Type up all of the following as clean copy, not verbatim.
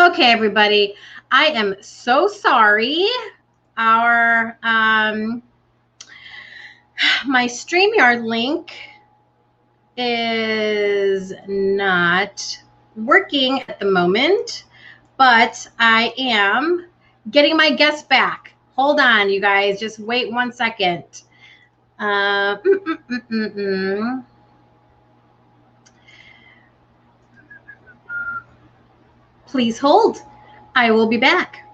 Okay, everybody. I am so sorry. Our my StreamYard link is not working at the moment, but I am getting my guest back. Hold on, you guys. Just wait 1 second. Please hold. I will be back.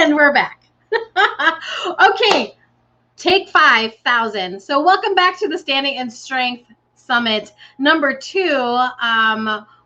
We're back. Okay, take 5,000. So welcome back to the Standing in Strength Summit number 2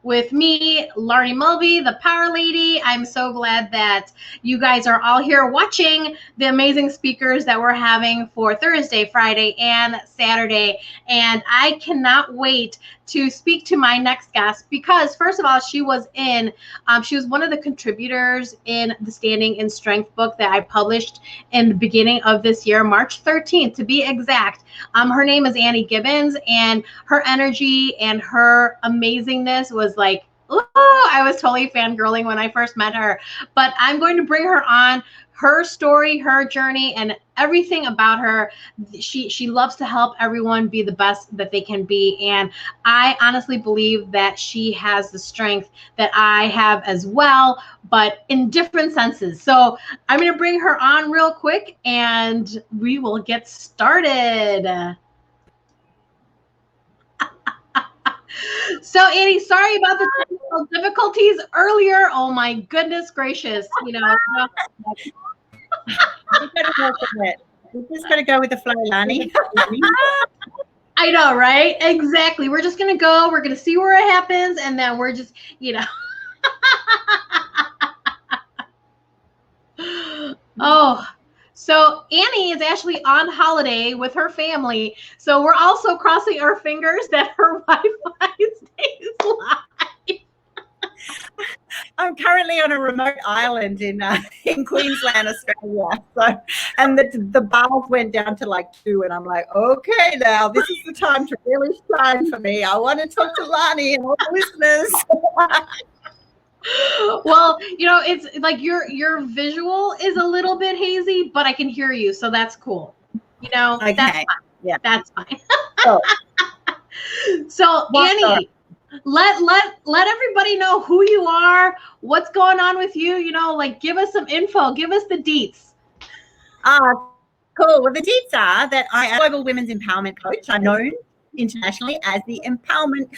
with me, Larnie Mulvey, the Power Lady. I'm so glad that you guys are all here watching the amazing speakers that we're having for Thursday, Friday, and Saturday. And I cannot wait to speak to my next guest because, first of all, she was one of the contributors in the Standing in Strength book that I published in the beginning of this year, March 13th to be exact. Her name is Annie Gibbons, and her energy and her amazingness was like, ooh, I was totally fangirling when I first met her. But I'm going to bring her on, her story, her journey, and everything about her. She loves to help everyone be the best that they can be. And I honestly believe that she has the strength that I have as well, but in different senses. So I'm going to bring her on real quick and we will get started. So Annie, sorry about the technical difficulties earlier. Oh my goodness gracious, We're just going to go with the flow, Lani. I know, right? Exactly. We're just going to go. We're going to see where it happens. And then we're just, Oh, so Annie is actually on holiday with her family. So we're also crossing our fingers that her Wi-Fi stays live. I'm currently on a remote island in Queensland, Australia. So, and the bars went down to like 2, and I'm like, okay, now this is the time to really shine for me. I want to talk to Lani and all the listeners. Well, it's like your visual is a little bit hazy, but I can hear you, so that's cool. Okay. That's fine. Yeah, that's fine. So Annie, let everybody know who you are, what's going on with you. Give us some info, give us the deets. Cool. Well, the deets are that I am a global women's empowerment coach. I'm known internationally as the empowerment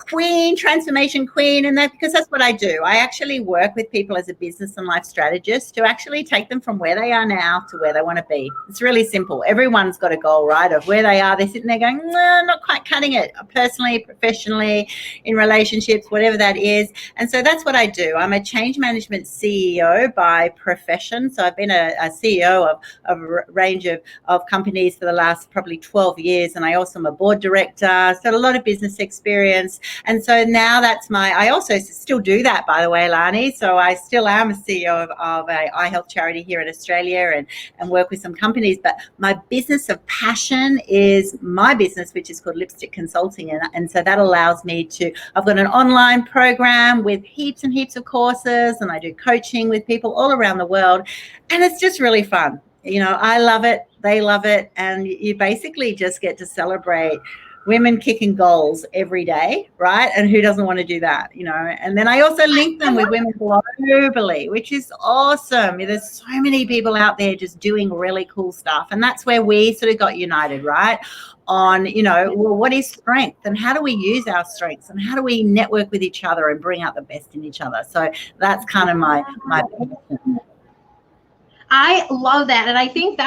queen, transformation queen, and because that's what I do. I actually work with people as a business and life strategist to actually take them from where they are now to where they want to be. It's really simple. Everyone's got a goal, right, of where they are. They're sitting there going, no, not quite cutting it, personally, professionally, in relationships, whatever that is. And so that's what I do. I'm a change management CEO by profession. So I've been a CEO of a range of companies for the last probably 12 years. And I also am a board director, so a lot of business experience. And so now I also still do that, by the way, Lani. So I still am a CEO of a eye health charity here in Australia and work with some companies. But my business of passion is my business, which is called Lipstick Consulting. And so that allows me I've got an online program with heaps and heaps of courses, and I do coaching with people all around the world. And it's just really fun. I love it. They love it. And you basically just get to celebrate women kicking goals every day, right? And who doesn't want to do that, And then I also link them with women globally, which is awesome. There's so many people out there just doing really cool stuff. And that's where we sort of got united, right? On, well, what is strength and how do we use our strengths and how do we network with each other and bring out the best in each other? So that's kind of my passion. I love that. And I think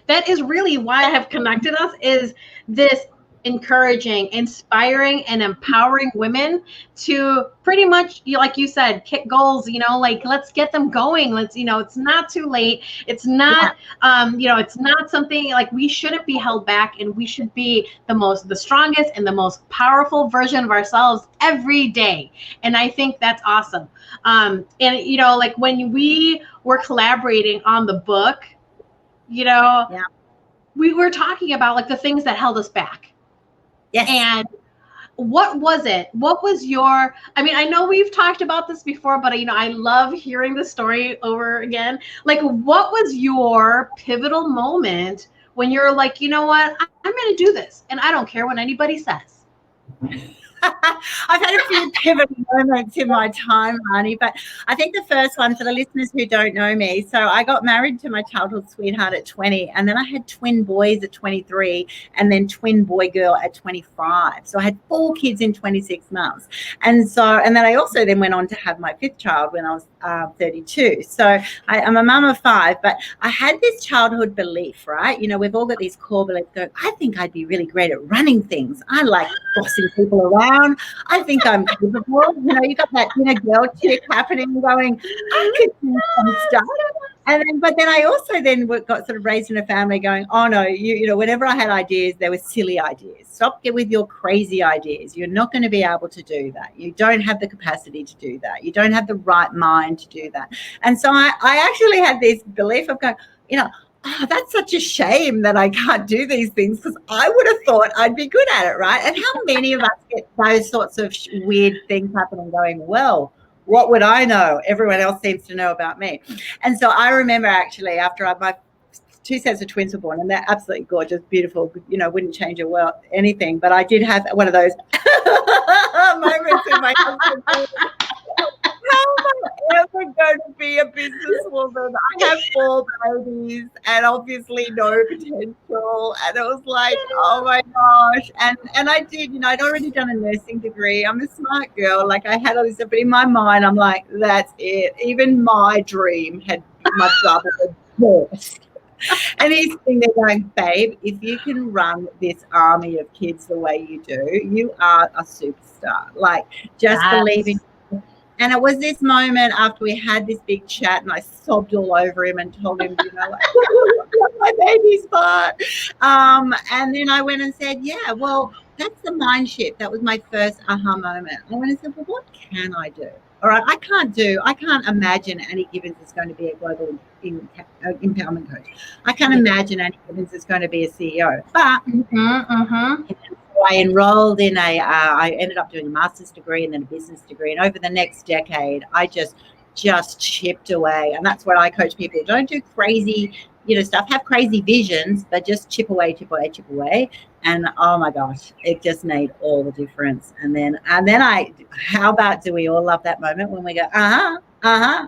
that is really why I have connected us, is this encouraging, inspiring, and empowering women to pretty much, like you said, kick goals, like let's get them going. Let's, it's not too late. It's not, it's not something like we shouldn't be held back, and we should be the strongest and the most powerful version of ourselves every day. And I think that's awesome. And, like when we were collaborating on the book, we were talking about like the things that held us back. Yes. And what was it? What was your, I know we've talked about this before, but I love hearing the story over again. Like, what was your pivotal moment when you're like, you know what, I'm going to do this, and I don't care what anybody says? I've had a few pivotal moments in my time, honey, but I think the first one, for the listeners who don't know me, so I got married to my childhood sweetheart at 20, and then I had twin boys at 23, and then twin boy girl at 25. So I had 4 kids in 26 months. And then I also then went on to have my 5th child when I was 32. So I'm a mum of 5, but I had this childhood belief, right? We've all got these core beliefs going, I think I'd be really great at running things. I like bossing people around. I think I'm capable. You got that girl chick happening going, I could do some stuff. But then I also got sort of raised in a family going, oh no, whenever I had ideas, they were silly ideas. Stop with your crazy ideas. You're not going to be able to do that. You don't have the capacity to do that. You don't have the right mind to do that. And so I actually had this belief of going, oh, that's such a shame that I can't do these things, because I would have thought I'd be good at it, right? And how many of us get those sorts of weird things happening going, well, what would I know? Everyone else seems to know about me. And so I remember actually after my 2 sets of twins were born, and they're absolutely gorgeous, beautiful, wouldn't change anything. But I did have one of those moments in my husband. How am I ever going to be a businesswoman? I have 4 babies and obviously no potential. And it was like, oh my gosh. And I did, I'd already done a nursing degree. I'm a smart girl. Like, I had all this stuff, but in my mind, I'm like, that's it. Even my dream had my brother burst. And he's sitting there going, babe, if you can run this army of kids the way you do, you are a superstar. Like, just believing. And it was this moment after we had this big chat, and I sobbed all over him and told him, my baby's part. And then I went and said, yeah, well, that's the mind shift. That was my first aha moment. I went and said, well, what can I do? All right, I can't imagine Annie Gibbons is going to be a global empowerment coach. I can't imagine Annie Gibbons is going to be a CEO. But I enrolled in I ended up doing a master's degree and then a business degree. And over the next decade, I just chipped away. And that's what I coach people. Don't do crazy, stuff. Have crazy visions, but just chip away. And oh my gosh, it just made all the difference. And then how about, do we all love that moment when we go,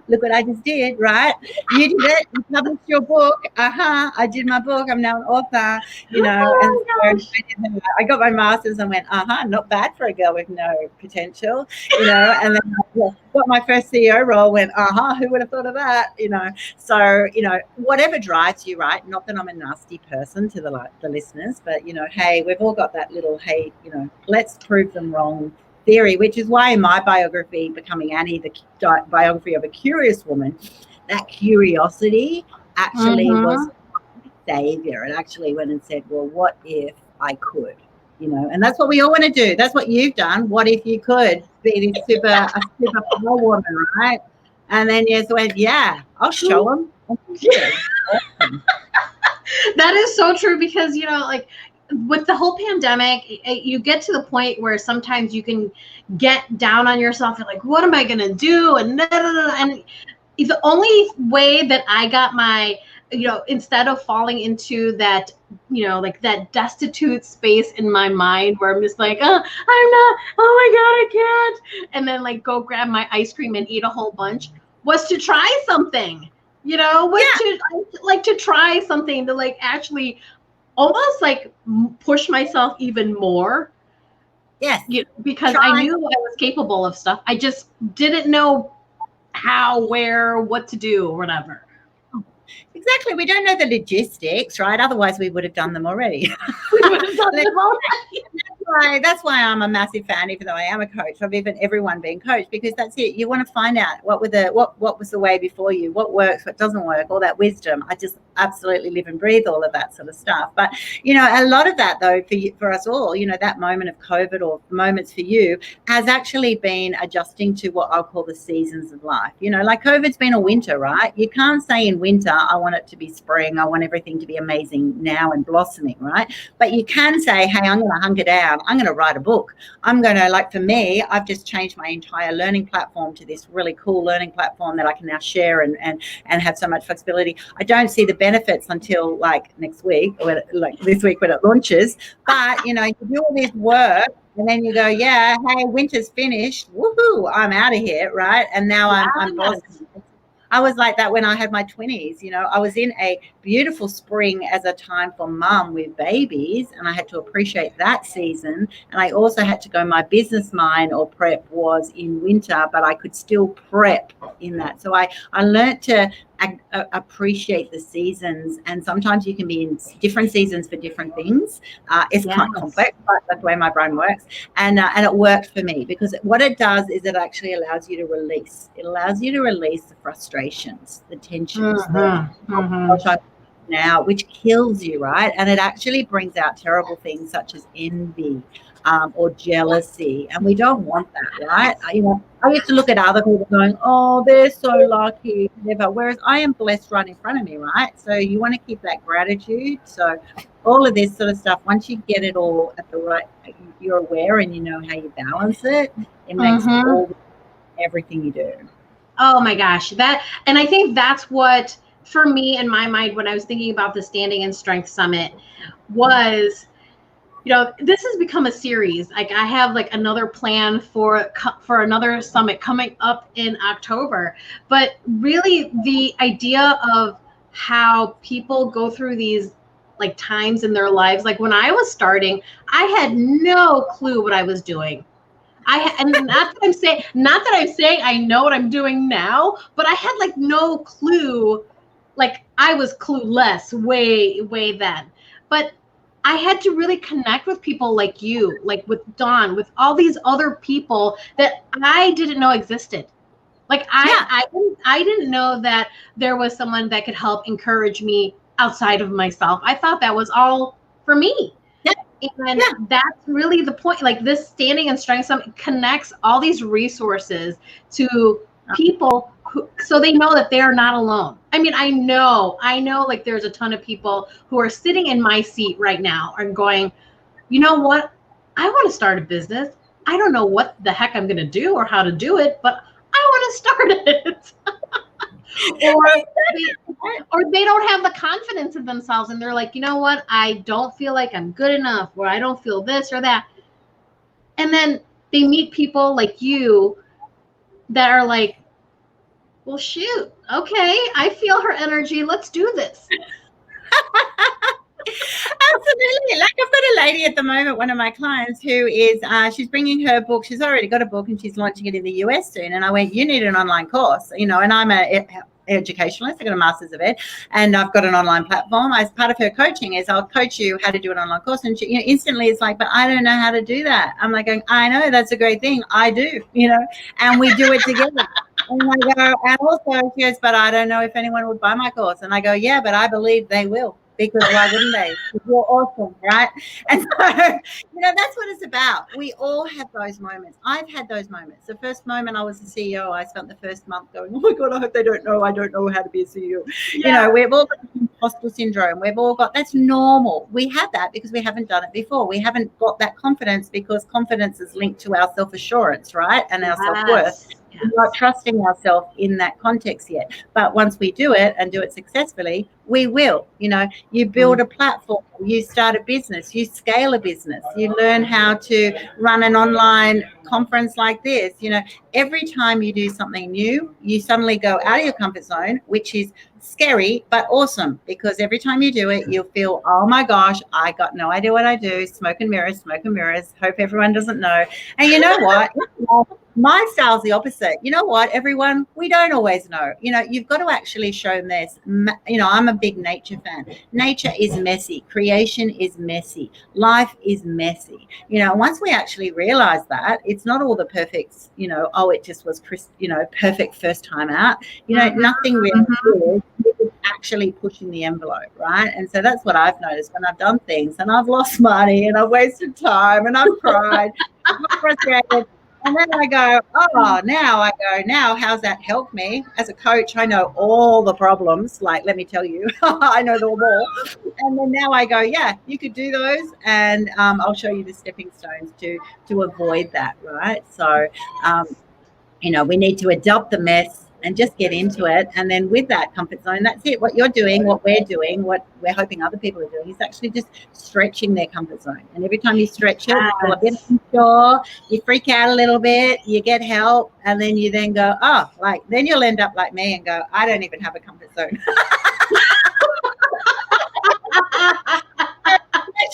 look what I just did, right? You did it. You published your book. I did my book. I'm now an author, and so I got my master's and went, not bad for a girl with no potential, and then I got my first CEO role, went, who would have thought of that, So, whatever drives you, right? Not that I'm a nasty person to the listeners, but, hey, we've all got that little, hey, let's prove them wrong theory, which is why in my biography, Becoming Annie, the biography of a curious woman, that curiosity actually was savior. It actually went and said, well, what if I could? And that's what we all want to do. That's what you've done. What if you could be this super power woman, right? And then went, yeah, I'll show them. That is so true, because like with the whole pandemic, you get to the point where sometimes you can get down on yourself. You're like, what am I gonna do? And the only way that I got my, instead of falling into that, like that destitute space in my mind where I'm just like, I'm not, oh my God, I can't. And then like go grab my ice cream and eat a whole bunch, was to try something, to try something to like actually almost like push myself even more. Yes. Because I knew I was capable of stuff. I just didn't know how, where, what to do or whatever. Exactly. We don't know the logistics, right? Otherwise, we would have done them already. We would have done them already. That's why I'm a massive fan, even though I am a coach, of even everyone being coached, because that's it. You want to find out what was the way before you, what works, what doesn't work, all that wisdom. I just absolutely live and breathe all of that sort of stuff. But a lot of that, though, for us all, that moment of COVID or moments for you has actually been adjusting to what I'll call the seasons of life. Like COVID's been a winter, right? You can't say in winter, I want it to be spring, I want everything to be amazing now and blossoming, right? But you can say, hey, I'm going to hunker down, I'm going to write a book, I'm going to, like, for me, I've just changed my entire learning platform to this really cool learning platform that I can now share and have so much flexibility. I don't see the benefits until like next week, or like this week when it launches. But you do all this work and then you go, yeah, hey, winter's finished, woohoo, I'm out of here, right? And now I'm blossoming. I was like that when I had my 20s. I was in a beautiful spring as a time for mum with babies, and I had to appreciate that season. And I also had to go, my business mind or prep was in winter, but I could still prep in that. So I learned to appreciate the seasons, and sometimes you can be in different seasons for different things. It's quite complex, but that's the way my brain works, and it worked for me, because what it does is it actually allows you to release. It allows you to release the frustrations, the tensions, now, which kills you, right? And it actually brings out terrible things such as envy, or jealousy, and we don't want that, right? I used to look at other people going, oh, they're so lucky, whatever, whereas I am blessed right in front of me, right? So you want to keep that gratitude. So all of this sort of stuff, once you get it all at the right, you're aware and you know how you balance it, it makes everything you do. Oh my gosh, and I think that's what, for me, in my mind, when I was thinking about the Standing in Strength Summit, was, this has become a series. Like, I have like another plan for another summit coming up in October. But really, the idea of how people go through these like times in their lives, like when I was starting, I had no clue what I was doing. And not that I'm saying I know what I'm doing now, but I had like no clue. Like, I was clueless way then. But I had to really connect with people like you, like with Dawn, with all these other people that I didn't know existed. Like, I didn't know that there was someone that could help encourage me outside of myself. I thought that was all for me. And that's really the point. Like, this Standing in Strength Summit connects all these resources to people so they know that they are not alone. I mean, I know like there's a ton of people who are sitting in my seat right now and going, you know what? I want to start a business. I don't know what the heck I'm going to do or how to do it, but I want to start it. or they don't have the confidence in themselves and they're like, you know what? I don't feel like I'm good enough, or I don't feel this or that. And then they meet people like you that are like, well, shoot, okay, I feel her energy. Let's do this. Absolutely. Like, I've got a lady at the moment, one of my clients, who is, she's bringing her book. She's already got a book and she's launching it in the US soon. And I went, you need an online course, and I'm a educationalist. I got a master's of ed, and I've got an online platform. As part of her coaching is, I'll coach you how to do an online course. And she, instantly it's like, but I don't know how to do that. I'm like going, I know, that's a great thing. I do, and we do it together. And I go, and also she goes, but I don't know if anyone would buy my course. And I go, yeah, but I believe they will. Because why wouldn't they? You're awesome, right? And so, that's what it's about. We all have those moments. I've had those moments. The first moment I was a CEO, I spent the first month going, oh my God, I hope they don't know. I don't know how to be a CEO. Yeah. We've all got imposter syndrome. We've all got, that's normal. We have that because we haven't done it before. We haven't got that confidence because confidence is linked to our self-assurance, right? And our self-worth. We're not trusting ourselves in that context yet. But once we do it and do it successfully, we will. You build a platform, you start a business, you scale a business, you learn how to run an online conference like this, every time you do something new, you suddenly go out of your comfort zone, which is scary but awesome, because every time you do it, you'll feel, oh my gosh, I got no idea what I do. Smoke and mirrors, hope everyone doesn't know. And you know what? My style's the opposite. You know what, everyone? We don't always know. You've got to actually show them this. I'm a big nature fan. Nature is messy. Creation is messy. Life is messy. Once we actually realize that, it's not all the perfect, it just was, perfect first time out. Nothing really is. It's actually pushing the envelope, right? And so that's what I've noticed when I've done things and I've lost money and I've wasted time and I've cried, I'm frustrated. And then I go, now, how's that helped me? As a coach, I know all the problems. Like, let me tell you, I know them all. And then now I go, yeah, you could do those. And I'll show you the stepping stones to avoid that, right? So, we need to adopt the mess and just get into it. And then with that comfort zone, that's it. What you're doing, what we're doing, what we're hoping other people are doing is actually just stretching their comfort zone. And every time you stretch it, you feel a bit unsure, you freak out a little bit, you get help, and then you then go, then you'll end up like me and go, I don't even have a comfort zone.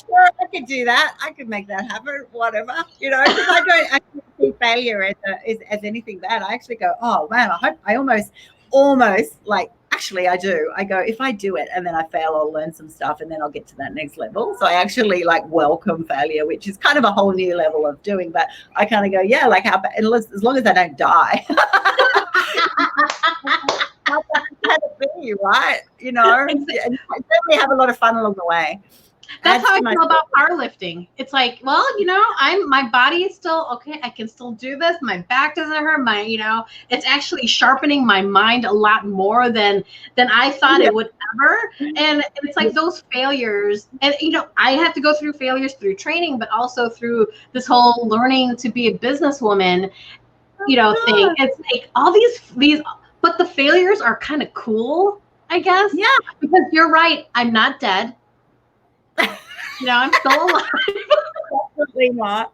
Sure, I could do that. I could make that happen, whatever, because I don't actually see failure as anything bad. I actually go, oh man, I almost like, actually I do. I go, if I do it and then I fail, I'll learn some stuff and then I'll get to that next level. So I actually like welcome failure, which is kind of a whole new level of doing, but I kind of go, yeah, like how, as long as I don't die. How bad can it be, right? And certainly have a lot of fun along the way. That's how I feel about powerlifting. It's like, well, my body is still okay. I can still do this. My back doesn't hurt. It's actually sharpening my mind a lot more than I thought it would ever. And it's like those failures, and I have to go through failures through training, but also through this whole learning to be a businesswoman, thing. It's like all these, but the failures are kind of cool, I guess. Yeah, because you're right. I'm not dead. I'm still alive. Definitely not.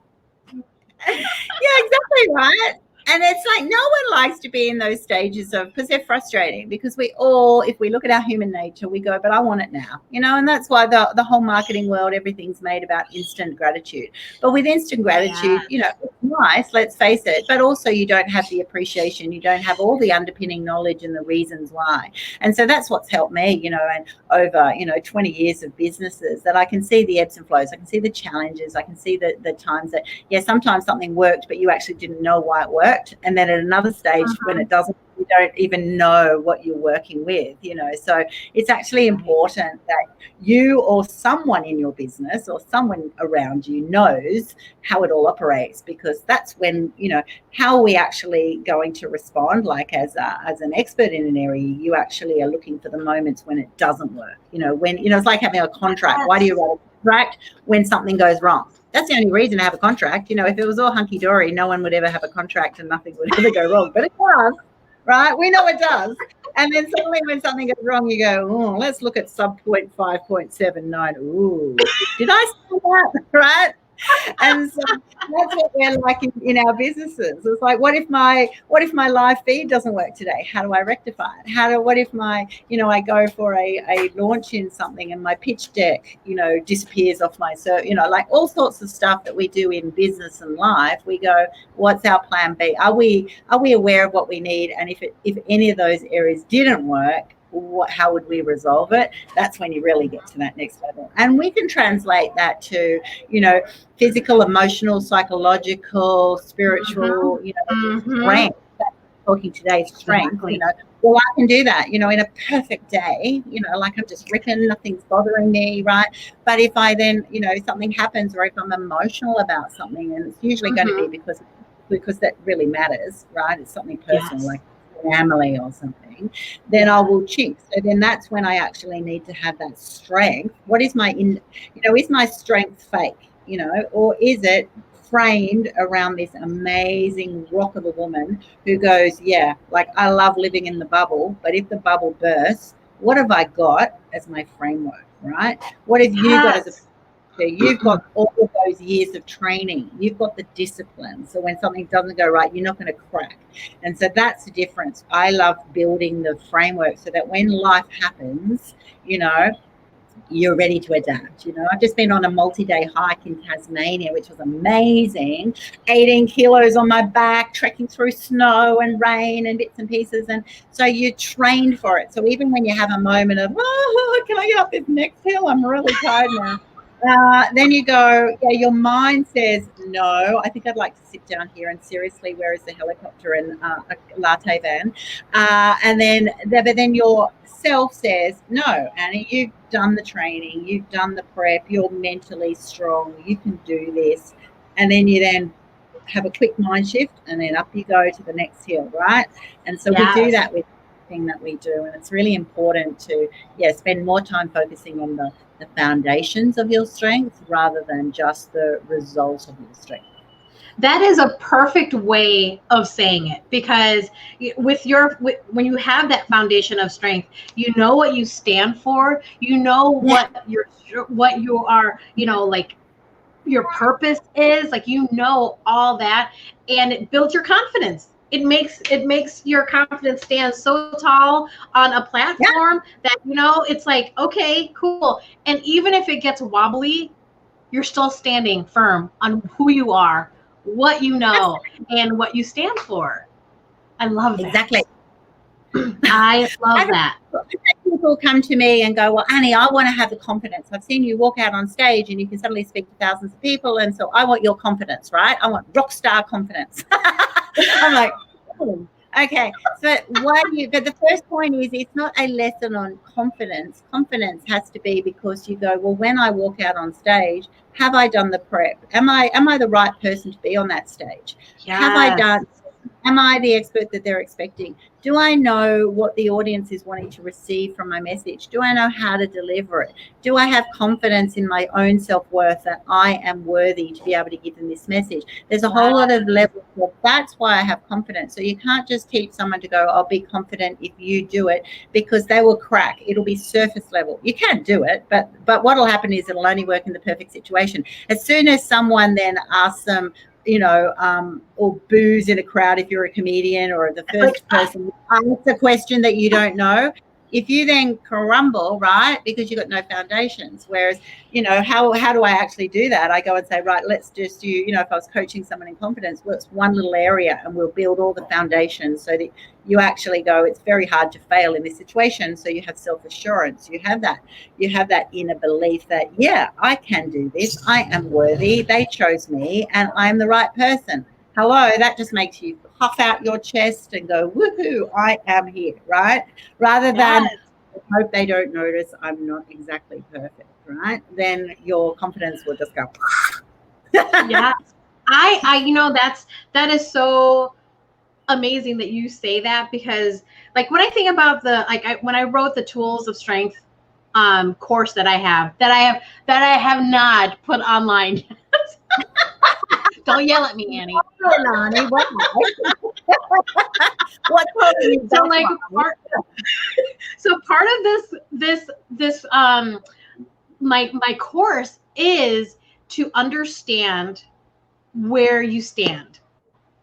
Yeah, exactly right. And it's like no one likes to be in those stages because they're frustrating, because if we look at our human nature, we go, but I want it now, and that's why the whole marketing world, everything's made about instant gratitude. But with instant gratitude, it's nice, let's face it, but also you don't have the appreciation, you don't have all the underpinning knowledge and the reasons why. And so that's what's helped me, and over, 20 years of businesses, that I can see the ebbs and flows, I can see the challenges, I can see the times that, sometimes something worked, but you actually didn't know why it worked. And then at another stage, when it doesn't, you don't even know what you're working with, So it's actually important that you or someone in your business or someone around you knows how it all operates, because that's when, how are we actually going to respond? Like as an expert in an area, you actually are looking for the moments when it doesn't work. When, it's like having a contract. Why do you write a contract? When something goes wrong. That's the only reason to have a contract. If it was all hunky-dory, no one would ever have a contract and nothing would ever go wrong. But it does, right? We know it does. And then suddenly when something goes wrong, you go, oh, let's look at sub 0.5.79. Ooh, did I say that? Right? And so that's what we're like in our businesses. It's like, what if my live feed doesn't work today? How do I rectify it? What if my, I go for a launch in something and my pitch deck, disappears off my like all sorts of stuff that we do in business and life. We go, what's our plan B? Are we aware of what we need? And if any of those areas didn't work, how would we resolve it? That's when you really get to that next level. And we can translate that to, physical, emotional, psychological, spiritual, strength. That's talking today, strength. Exactly. Well, I can do that, in a perfect day, like I'm just ripping, nothing's bothering me, right? But if I then, something happens, or if I'm emotional about something, and it's usually going to be because that really matters, right? It's something personal, like family or something, then I will chink. So then that's when I actually need to have that strength. What is is my strength fake, or is it framed around this amazing rock of a woman who goes, yeah, like I love living in the bubble, but if the bubble bursts, what have I got as my framework, right? What have you got as a So you've got all of those years of training. You've got the discipline. So when something doesn't go right, you're not going to crack. And so that's the difference. I love building the framework so that when life happens, you know, you're ready to adapt. You know, I've just been on a multi-day hike in Tasmania, which was amazing. 18 kilos on my back, trekking through snow and rain and bits and pieces. And so you're trained for it. So even when you have a moment of, oh, can I get up this next hill? I'm really tired now. Then you go, yeah, your mind says, no, I think I'd like to sit down here and seriously, where is the helicopter and a latte van? And then, but then your self says, no, Annie, you've done the training, you've done the prep, you're mentally strong, you can do this. And then you then have a quick mind shift, and then up you go to the next hill, right? And so we do that with everything that we do. And it's really important to, spend more time focusing on the foundations of your strength rather than just the result of your strength. That is a perfect way of saying it, because when you have that foundation of strength, you know what you stand for, you know what you are, you know, like your purpose is, like, you know, all that, and it builds your confidence. It makes your confidence stand so tall on a platform that, you know, it's like, okay, cool. And even if it gets wobbly, you're still standing firm on who you are, what you know, and what you stand for. I love that. Exactly. I love that. People come to me and go, well, Annie, I want to have the confidence. I've seen you walk out on stage and you can suddenly speak to thousands of people. And so I want your confidence, right? I want rock star confidence. I'm like, okay. So but the first point is, it's not a lesson on confidence. Confidence has to be because you go, well, when I walk out on stage, have I done the prep? Am I the right person to be on that stage? Yes. Am I the expert that they're expecting? Do I know what the audience is wanting to receive from my message? Do I know how to deliver it? Do I have confidence in my own self-worth that I am worthy to be able to give them this message? There's a whole lot of levels. That's why I have confidence. So you can't just teach someone to go, I'll be confident if you do it, because they will crack. It'll be surface level. You can't do it, but what will happen is it'll only work in the perfect situation. As soon as someone then asks them, you know, or boos in a crowd if you're a comedian, or the first person asks a question that you don't know, if you then crumble, right, because you've got no foundations. Whereas, you know, how do I actually do that? I go and say, right, let's just do, you know, if I was coaching someone in confidence, well, it's one little area and we'll build all the foundations so that you actually go, it's very hard to fail in this situation. So you have self-assurance, you have that inner belief that, yeah, I can do this, I am worthy, they chose me, and I'm the right person. Hello, that just makes you puff out your chest and go, woohoo, I am here, right? Rather than hope they don't notice I'm not exactly perfect, right? Then your confidence will just go. Yeah. I you know, that is so amazing that you say that, because like when I think about when I wrote the Tools of Strength course that I have not put online yet. Don't yell at me, Annie. So part of this my course is to understand where you stand,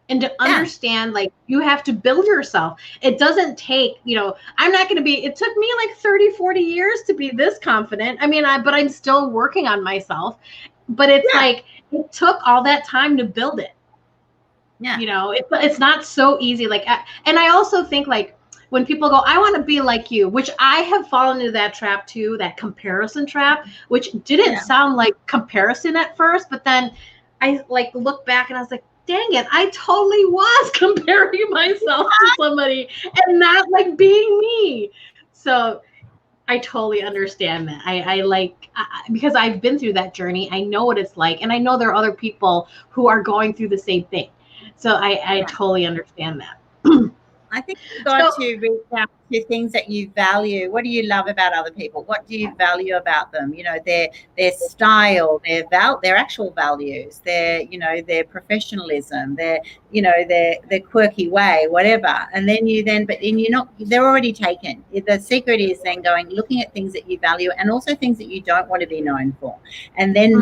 and to understand, like, you have to build yourself. It doesn't take, you know, it took me like 30, 40 years to be this confident. I mean, but I'm still working on myself, but it's like, it took all that time to build it. Yeah. You know, it's not so easy. Like, and I also think, like, when people go, I want to be like you, which I have fallen into that trap too, that comparison trap, which didn't sound like comparison at first, but then I like look back and I was like, dang it, I totally was comparing myself to somebody and not like being me. So I totally understand that. Because I've been through that journey. I know what it's like. And I know there are other people who are going through the same thing. So I totally understand that. I think you've got So, to reach out to things that you value. What do you love about other people? What do you value about them? You know, their style, their actual values, their professionalism, their quirky way, whatever. And then but then you're not. They're already taken. The secret is then looking at things that you value, and also things that you don't want to be known for, and then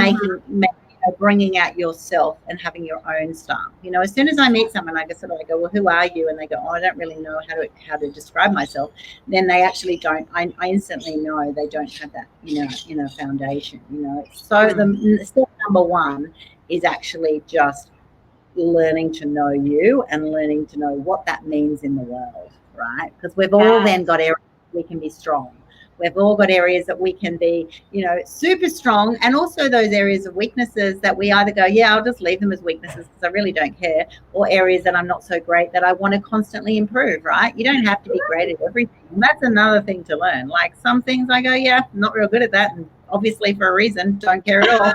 bringing out yourself and having your own style. You know, as soon as I meet someone, I go, well, who are you? And they go, oh, I don't really know how to describe myself. Then they actually don't. I instantly know they don't have that foundation. You know, so the step number one is actually just learning to know you and learning to know what that means in the world, right? Because we've all then got areas we can be strong. We've all got areas that we can be, super strong, and also those areas of weaknesses that we either go, yeah, I'll just leave them as weaknesses because I really don't care, or areas that I'm not so great that I want to constantly improve, right? You don't have to be great at everything. And that's another thing to learn. Like some things I go, yeah, I'm not real good at that, and obviously for a reason, don't care at all.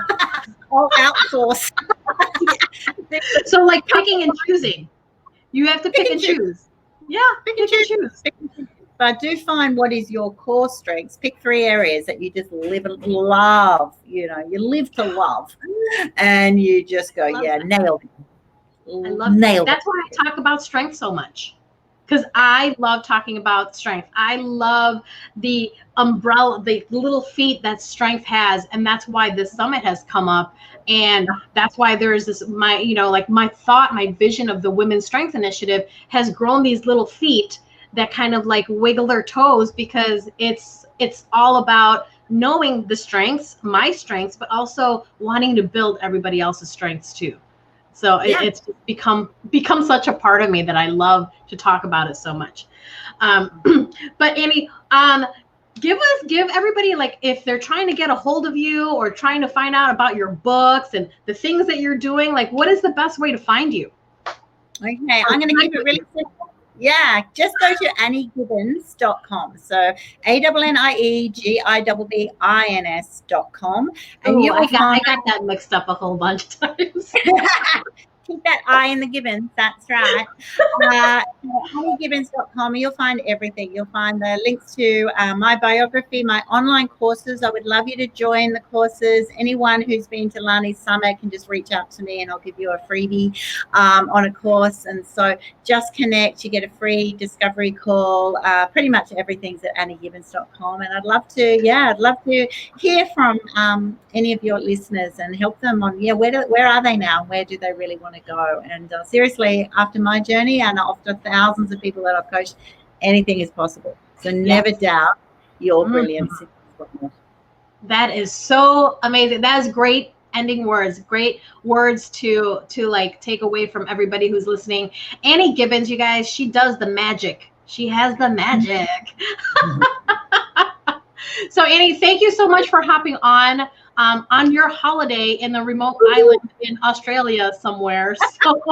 I'll outsource. So like picking and choosing. You have to pick and choose. Yeah, pick and choose. But do find what is your core strengths. Pick 3 areas that you just live and love. You live to love, and you just go, nailed it. I love it. That's why I talk about strength so much, because I love talking about strength. I love the umbrella, the little feet that strength has, and that's why this summit has come up. And that's why there's this, my thought, my vision of the Women's Strength Initiative has grown these little feet that kind of like wiggle their toes, because it's all about knowing the strengths, my strengths, but also wanting to build everybody else's strengths too. So it's become such a part of me that I love to talk about it so much. But Annie, give everybody, like, if they're trying to get a hold of you or trying to find out about your books and the things that you're doing, like, what is the best way to find you? Okay, I'm going to keep it really simple. Yeah, just go to AnnieGibbins.com. So ANNIEGIBBINS.com. And I got that mixed up a whole bunch of times. Keep that I in the Gibbins. That's right. AnnieGibbins.com. You'll find everything. You'll find the links to my biography, my online courses. I would love you to join the courses. Anyone who's been to Lani's Summit can just reach out to me, and I'll give you a freebie on a course. And so just connect. You get a free discovery call. Pretty much everything's at AnnieGibbins.com. And I'd love to hear from any of your listeners and help them on, where are they now? Where do they really want to go? And seriously, after my journey and after thousands of people that I've coached, anything is possible. So never doubt your brilliance. That is so amazing. That is great ending words. Great words to like take away from everybody who's listening. Annie Gibbins, you guys, she does the magic. She has the magic. So Annie, thank you so much for hopping on your holiday in the remote island in Australia somewhere. So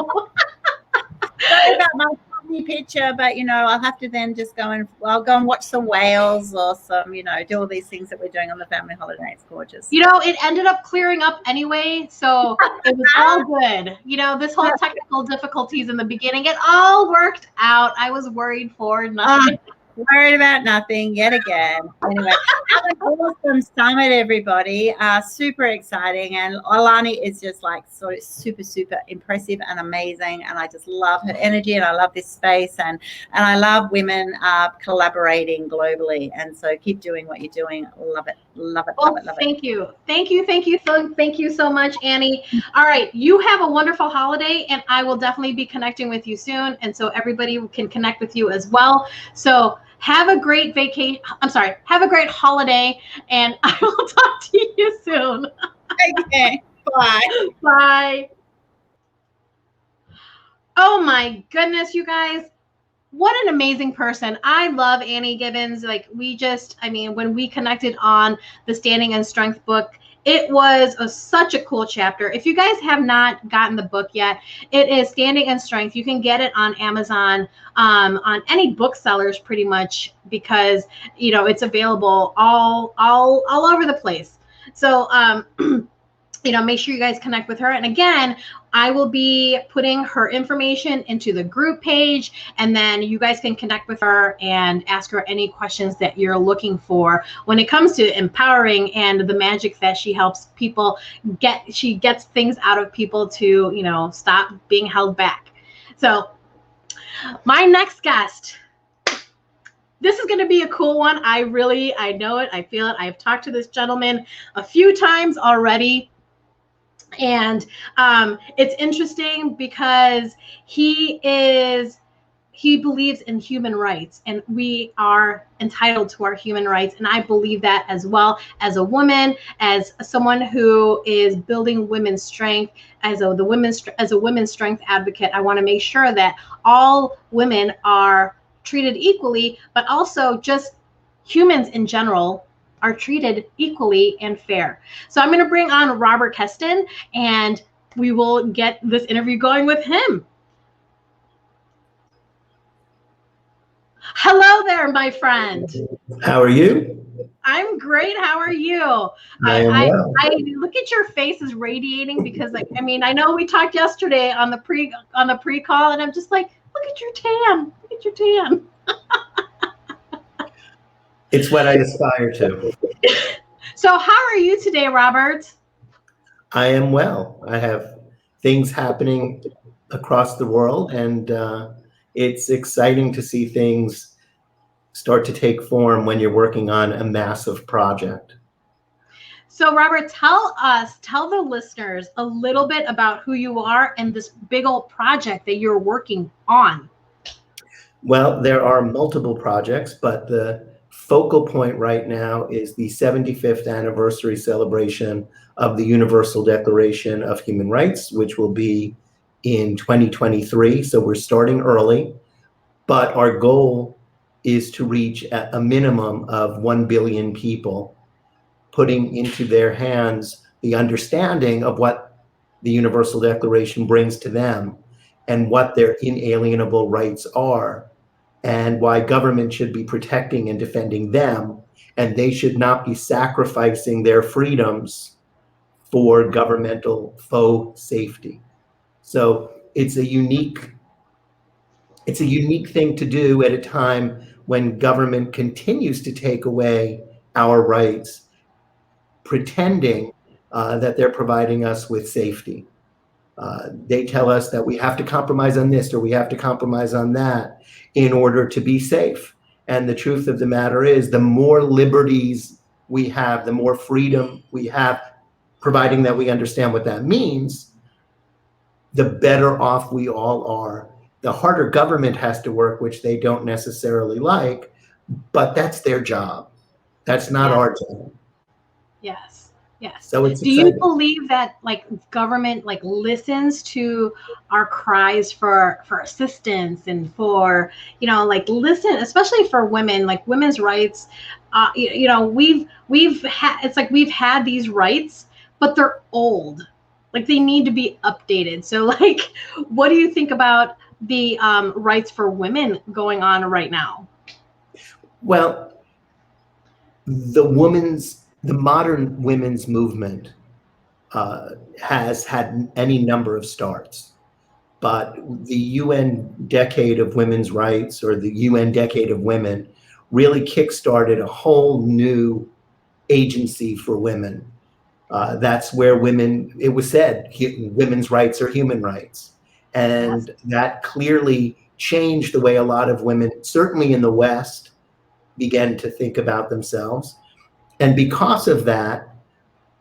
sorry about my funny picture, but I'll have to then just I'll go and watch some whales or some, do all these things that we're doing on the family holiday. It's gorgeous. It ended up clearing up anyway, so it was all good. This whole technical difficulties in the beginning, it all worked out. I was worried for nothing. Worried about nothing yet again. Anyway, have an awesome summit, everybody. Super exciting. And Alani is just like so super, super impressive and amazing. And I just love her energy, and I love this space, and I love women collaborating globally. And so keep doing what you're doing. Love it. Love it. Love it. Love it. Thank you. Thank you so much, Annie. All right. You have a wonderful holiday, and I will definitely be connecting with you soon. And so everybody can connect with you as well. So have a great vacation. Have a great holiday, and I will talk to you soon. Okay. Bye. Bye. Oh my goodness, you guys. What an amazing person. I love Annie Gibbins. Like, when we connected on the Standing and Strength book, it was such a cool chapter. If you guys have not gotten the book yet, it is Standing and Strength. You can get it on Amazon, on any booksellers pretty much, because it's available all over the place. So make sure you guys connect with her. And again, I will be putting her information into the group page, and then you guys can connect with her and ask her any questions that you're looking for when it comes to empowering and the magic that she helps people get. She gets things out of people to, stop being held back. So my next guest, this is going to be a cool one. I know it. I feel it. I've talked to this gentleman a few times already. And it's interesting because he believes in human rights, and we are entitled to our human rights. And I believe that as well, as a woman, as someone who is building women's strength, as a women's strength advocate. I want to make sure that all women are treated equally, but also just humans in general are treated equally and fair. So I'm going to bring on Robert Keston, and we will get this interview going with him. Hello there, my friend. How are you? I'm great. How are you? I look at your face is radiating because, I know we talked yesterday on the pre-call, and I'm just like, look at your tan. Look at your tan. It's what I aspire to. So how are you today, Robert? I am well. I have things happening across the world, and it's exciting to see things start to take form when you're working on a massive project. So Robert, tell the listeners a little bit about who you are and this big old project that you're working on. Well, there are multiple projects, but the focal point right now is the 75th anniversary celebration of the Universal Declaration of Human Rights, which will be in 2023. So we're starting early, but our goal is to reach a minimum of 1 billion people, putting into their hands the understanding of what the Universal Declaration brings to them and what their inalienable rights are, and why government should be protecting and defending them, and they should not be sacrificing their freedoms for governmental faux safety. So it's a unique thing to do at a time when government continues to take away our rights, pretending that they're providing us with safety. They tell us that we have to compromise on this or we have to compromise on that in order to be safe. And the truth of the matter is, the more liberties we have, the more freedom we have, providing that we understand what that means, the better off we all are. The harder government has to work, which they don't necessarily like, but that's their job. That's not our job. Yes. Yes. So it's exciting. Do you believe that government listens to our cries for assistance and for listen, especially for women, women's rights? We've had these rights, but they're old. They need to be updated. So what do you think about the rights for women going on right now? Well, the modern women's movement has had any number of starts, but the UN Decade of Women's Rights, or the UN Decade of Women, really kickstarted a whole new agency for women. That's where it was said, women's rights are human rights. And that clearly changed the way a lot of women, certainly in the West, began to think about themselves. And because of that,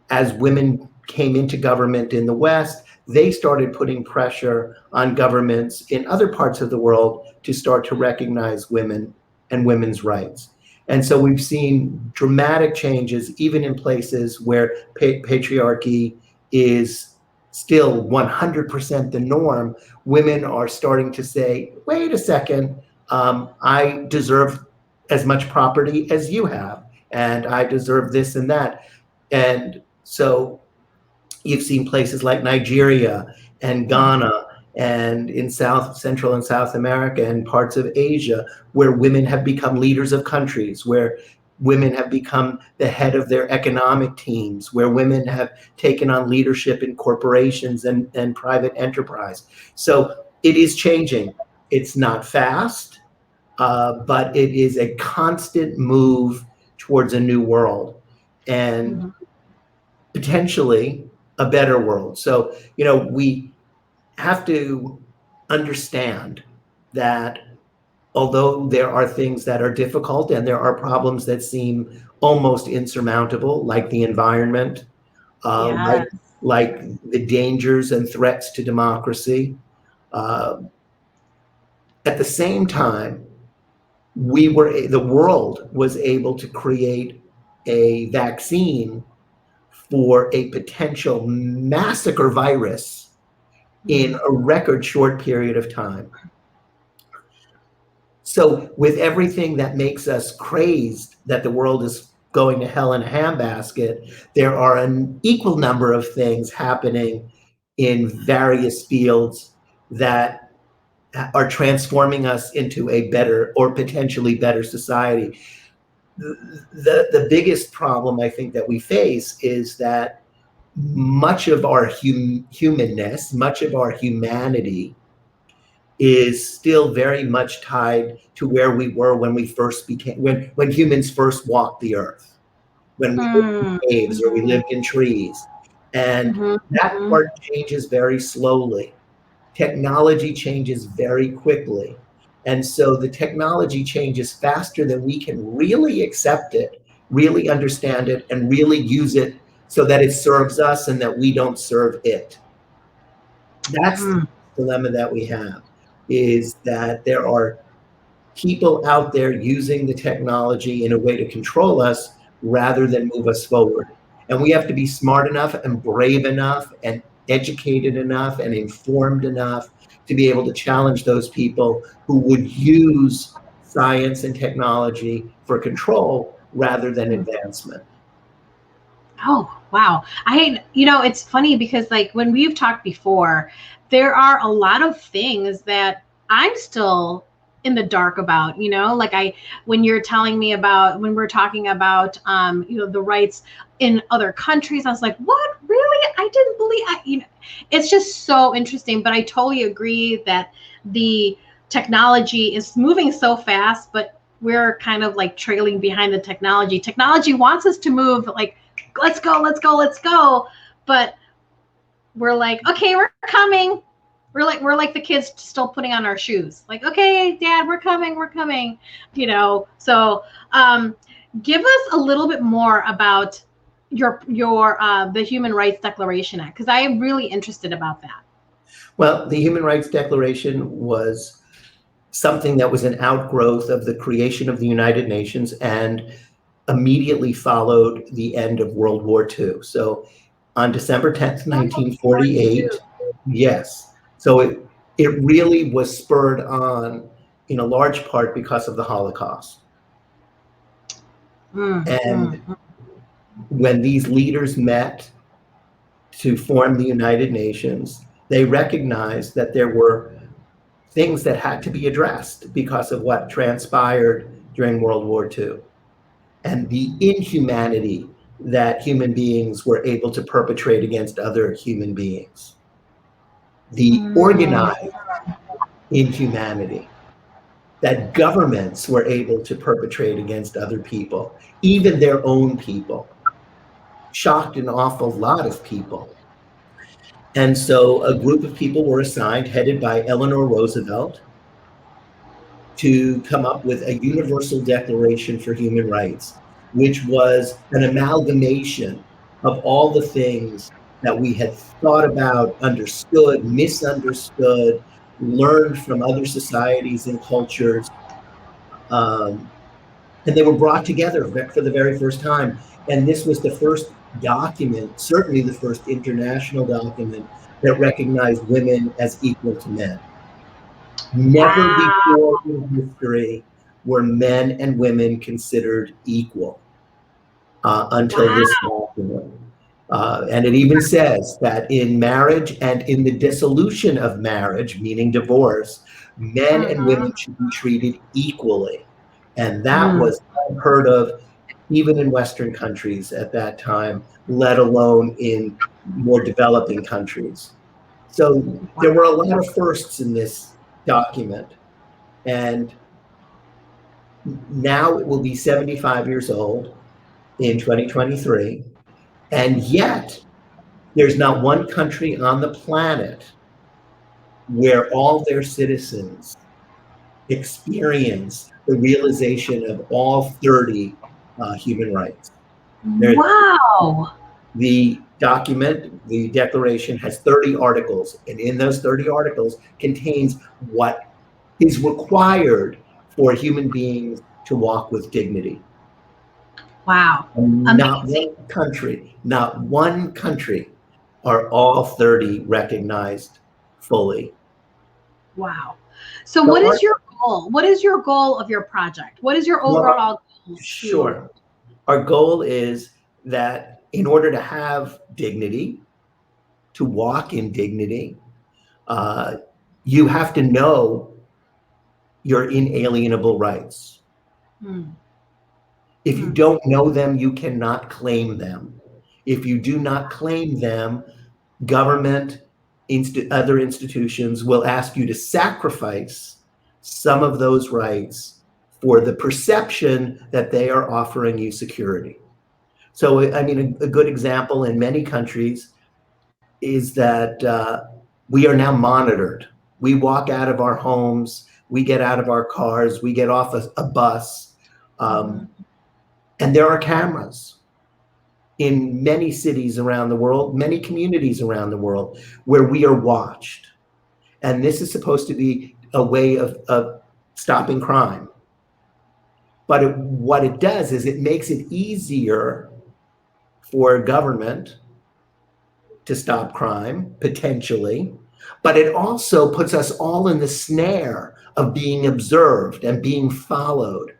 as women came into government in the West, they started putting pressure on governments in other parts of the world to start to recognize women and women's rights. And so we've seen dramatic changes, even in places where patriarchy is still 100% the norm. Women are starting to say, wait a second, I deserve as much property as you have, and I deserve this and that. And so you've seen places like Nigeria and Ghana and in Central and South America and parts of Asia where women have become leaders of countries, where women have become the head of their economic teams, where women have taken on leadership in corporations and private enterprise. So it is changing. It's not fast, but it is a constant move towards a new world and potentially a better world. So, we have to understand that although there are things that are difficult and there are problems that seem almost insurmountable, like the environment, like the dangers and threats to democracy, at the same time, the world was able to create a vaccine for a potential massacre virus in a record short period of time. So with everything that makes us crazed that the world is going to hell in a handbasket, there are an equal number of things happening in various fields that are transforming us into a better or potentially better society. The biggest problem I think that we face is that much of our humanness, much of our humanity is still very much tied to where we were when we first when humans first walked the earth, when we lived in caves or we lived in trees. And that part changes very slowly. Technology changes very quickly. And so the technology changes faster than we can really accept it, really understand it, and really use it so that it serves us and that we don't serve it. That's the dilemma that we have, is that there are people out there using the technology in a way to control us rather than move us forward. And we have to be smart enough and brave enough and educated enough and informed enough to be able to challenge those people who would use science and technology for control rather than advancement. Oh, wow. It's funny because like when we've talked before, there are a lot of things that I'm still in the dark about, like when you're telling me about, when we're talking about, the rights in other countries, I was like, what, really? I didn't believe, it's just so interesting, but I totally agree that the technology is moving so fast, but we're kind of like trailing behind the technology. Technology wants us to move like, let's go. But we're like, okay, we're coming. We're like the kids still putting on our shoes. Like, okay, Dad, we're coming. So give us a little bit more about your the Human Rights Declaration Act, because I am really interested about that. Well, the Human Rights Declaration was something that was an outgrowth of the creation of the United Nations and immediately followed the end of World War II. So on December 10th, 1948, yes. So it really was spurred on in a large part because of the Holocaust. And when these leaders met to form the United Nations, they recognized that there were things that had to be addressed because of what transpired during World War II and the inhumanity that human beings were able to perpetrate against other human beings. The organized inhumanity that governments were able to perpetrate against other people, even their own people, shocked an awful lot of people. And so a group of people were assigned, headed by Eleanor Roosevelt, to come up with a universal declaration for human rights, which was an amalgamation of all the things that we had thought about, understood, misunderstood, learned from other societies and cultures. And they were brought together for the very first time. And this was the first document, certainly the first international document, that recognized women as equal to men. Never before in history were men and women considered equal until this document. And it even says that in marriage and in the dissolution of marriage, meaning divorce, men and women should be treated equally. And that was unheard of even in Western countries at that time, let alone in more developing countries. So there were a lot of firsts in this document. And now it will be 75 years old in 2023. And yet, there's not one country on the planet where all their citizens experience the realization of all 30 human rights. Wow. The document, the declaration, has 30 articles, and in those 30 articles contains what is required for human beings to walk with dignity. Wow. Not one country are all 30 recognized fully. Wow. So what is your goal? What is your goal of your project? What is your overall goal? Sure. Our goal is that in order to have dignity, to walk in dignity, you have to know your inalienable rights. If you don't know them, you cannot claim them. If you do not claim them, government, other institutions will ask you to sacrifice some of those rights for the perception that they are offering you security. So, I mean, a good example in many countries is that we are now monitored. We walk out of our homes, we get out of our cars, we get off a bus, and there are cameras in many cities around the world, many communities around the world, where we are watched. And this is supposed to be a way of stopping crime. But what it does is it makes it easier for government to stop crime, potentially, but it also puts us all in the snare of being observed and being followed,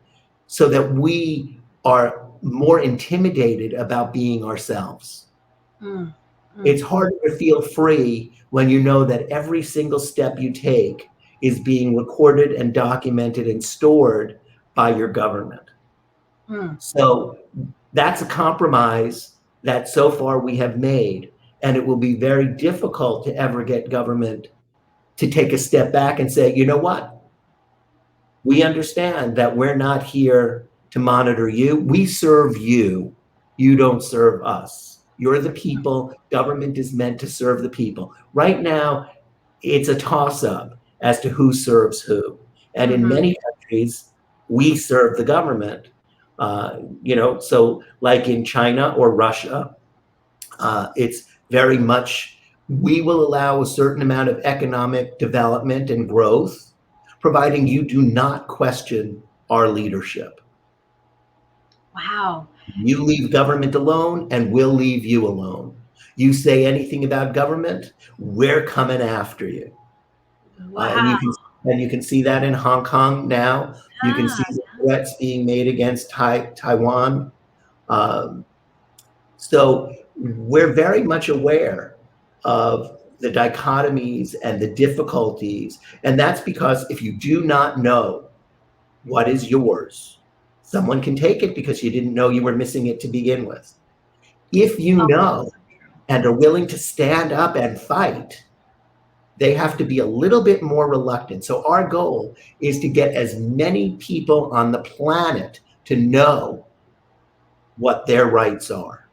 so that we are more intimidated about being ourselves. It's harder to feel free when you know that every single step you take is being recorded and documented and stored by your government. So that's a compromise that so far we have made, and it will be very difficult to ever get government to take a step back and say, you know what? We understand that we're not here to monitor you. We serve you. You don't serve us. You're the people. Government is meant to serve the people. Right now, it's a toss-up as to who serves who. And in many countries, we serve the government. So like in China or Russia, it's very much, we will allow a certain amount of economic development and growth, providing you do not question our leadership. Wow. You leave government alone and we'll leave you alone. You say anything about government, we're coming after you. Wow. And you can see that in Hong Kong now. You can see the threats being made against Taiwan. So we're very much aware of the dichotomies and the difficulties. And that's because if you do not know what is yours, someone can take it because you didn't know you were missing it to begin with. If you know and are willing to stand up and fight, they have to be a little bit more reluctant. So our goal is to get as many people on the planet to know what their rights are,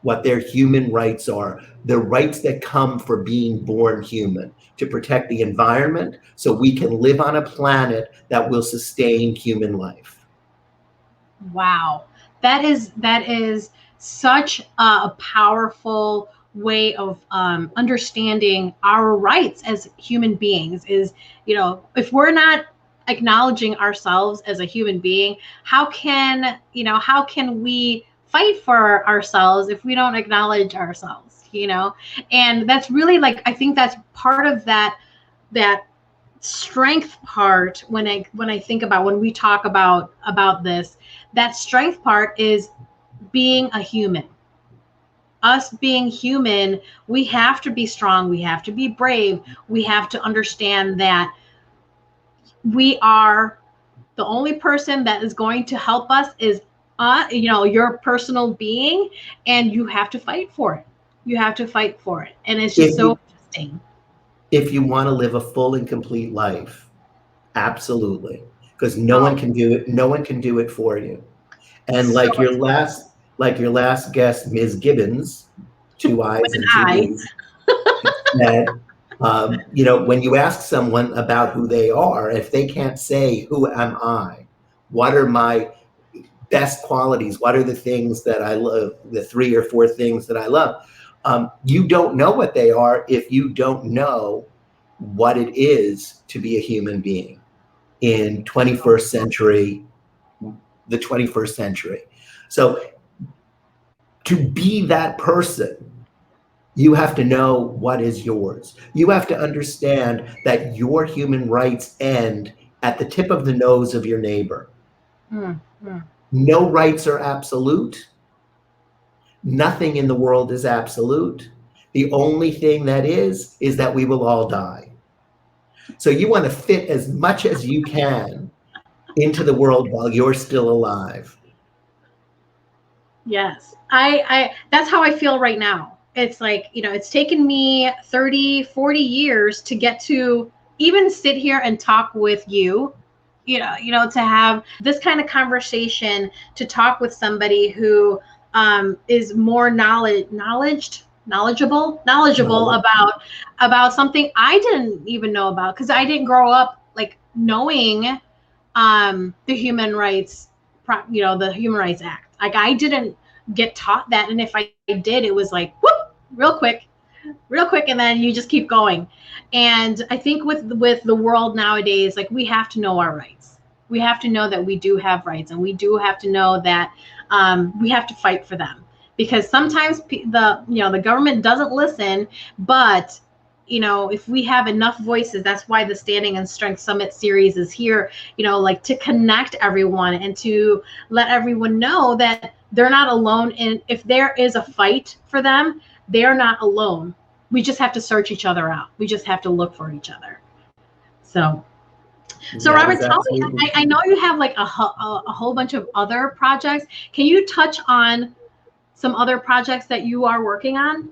what their human rights are, the rights that come for being born human, to protect the environment so we can live on a planet that will sustain human life. Wow. That is such a powerful way of understanding our rights as human beings. Is, if we're not acknowledging ourselves as a human being, how can we fight for ourselves if we don't acknowledge ourselves? And that's really, I think that's part of that strength part. When I think about, when we talk about this, that strength part is being a human. Us being human, we have to be strong, we have to be brave, we have to understand that we are the only person that is going to help us is your personal being, and you have to fight for it. You have to fight for it. And it's just so interesting. If you want to live a full and complete life, absolutely. Because no one can do it. No one can do it for you. And So like your last guest, Ms. Gibbons, 2 eyes and 2 E's, said, when you ask someone about who they are, if they can't say, who am I? What are my best qualities? What are the things that I love? The 3 or 4 things that I love? You don't know what they are if you don't know what it is to be a human being in the 21st century. So to be that person, you have to know what is yours. You have to understand that your human rights end at the tip of the nose of your neighbor. No rights are absolute. Nothing in the world is absolute. The only thing that is that we will all die. So you want to fit as much as you can into the world while you're still alive. Yes. I that's how I feel right now. It's like, it's taken me 30, 40 years to get to even sit here and talk with you, to have this kind of conversation, to talk with somebody who is more knowledgeable about something I didn't even know about, because I didn't grow up like knowing the Human Rights the Human Rights Act. Like, I didn't get taught that, and if I did, it was like whoop, real quick, and then you just keep going. And I think with the world nowadays, like, we have to know our rights. We have to know that we do have rights, and we do have to know that we have to fight for them, because sometimes the government doesn't listen. But if we have enough voices, that's why the Standing in Strength Summit series is here, like, to connect everyone and to let everyone know that they're not alone. And if there is a fight for them, they're not alone. We just have to search each other out. We just have to look for each other. So Robert, tell me, I know you have like a whole bunch of other projects. Can you touch on some other projects that you are working on?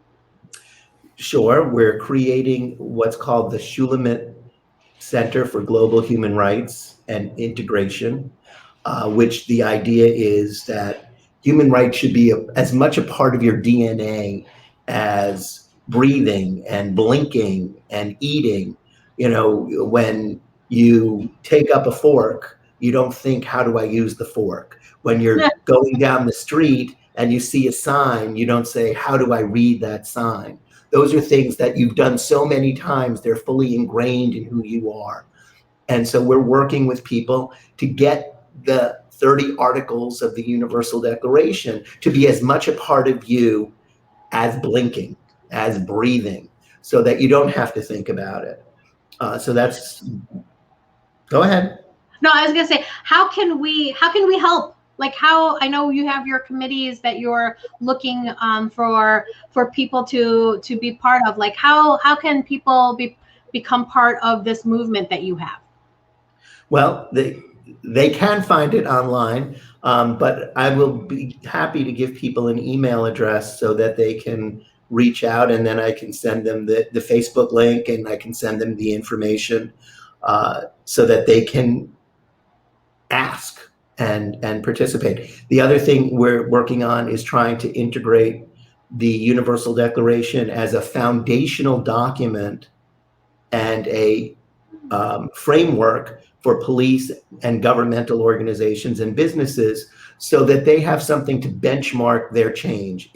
Sure. We're creating what's called the Shulamit Center for Global Human Rights and Integration, which the idea is that human rights should be as much a part of your DNA as breathing and blinking and eating. When you take up a fork, you don't think, how do I use the fork? When you're going down the street and you see a sign, you don't say, how do I read that sign? Those are things that you've done so many times, they're fully ingrained in who you are. And so we're working with people to get the 30 articles of the Universal Declaration to be as much a part of you as blinking, as breathing, so that you don't have to think about it. So that's, go ahead. No, I was gonna say, how can we help? Like, how, I know you have your committees that you're looking for people to be part of. Like, how can people become part of this movement that you have? Well, they can find it online, but I will be happy to give people an email address so that they can reach out, and then I can send them the Facebook link, and I can send them the information so that they can ask and participate. The other thing we're working on is trying to integrate the Universal Declaration as a foundational document and a framework for police and governmental organizations and businesses, so that they have something to benchmark their change.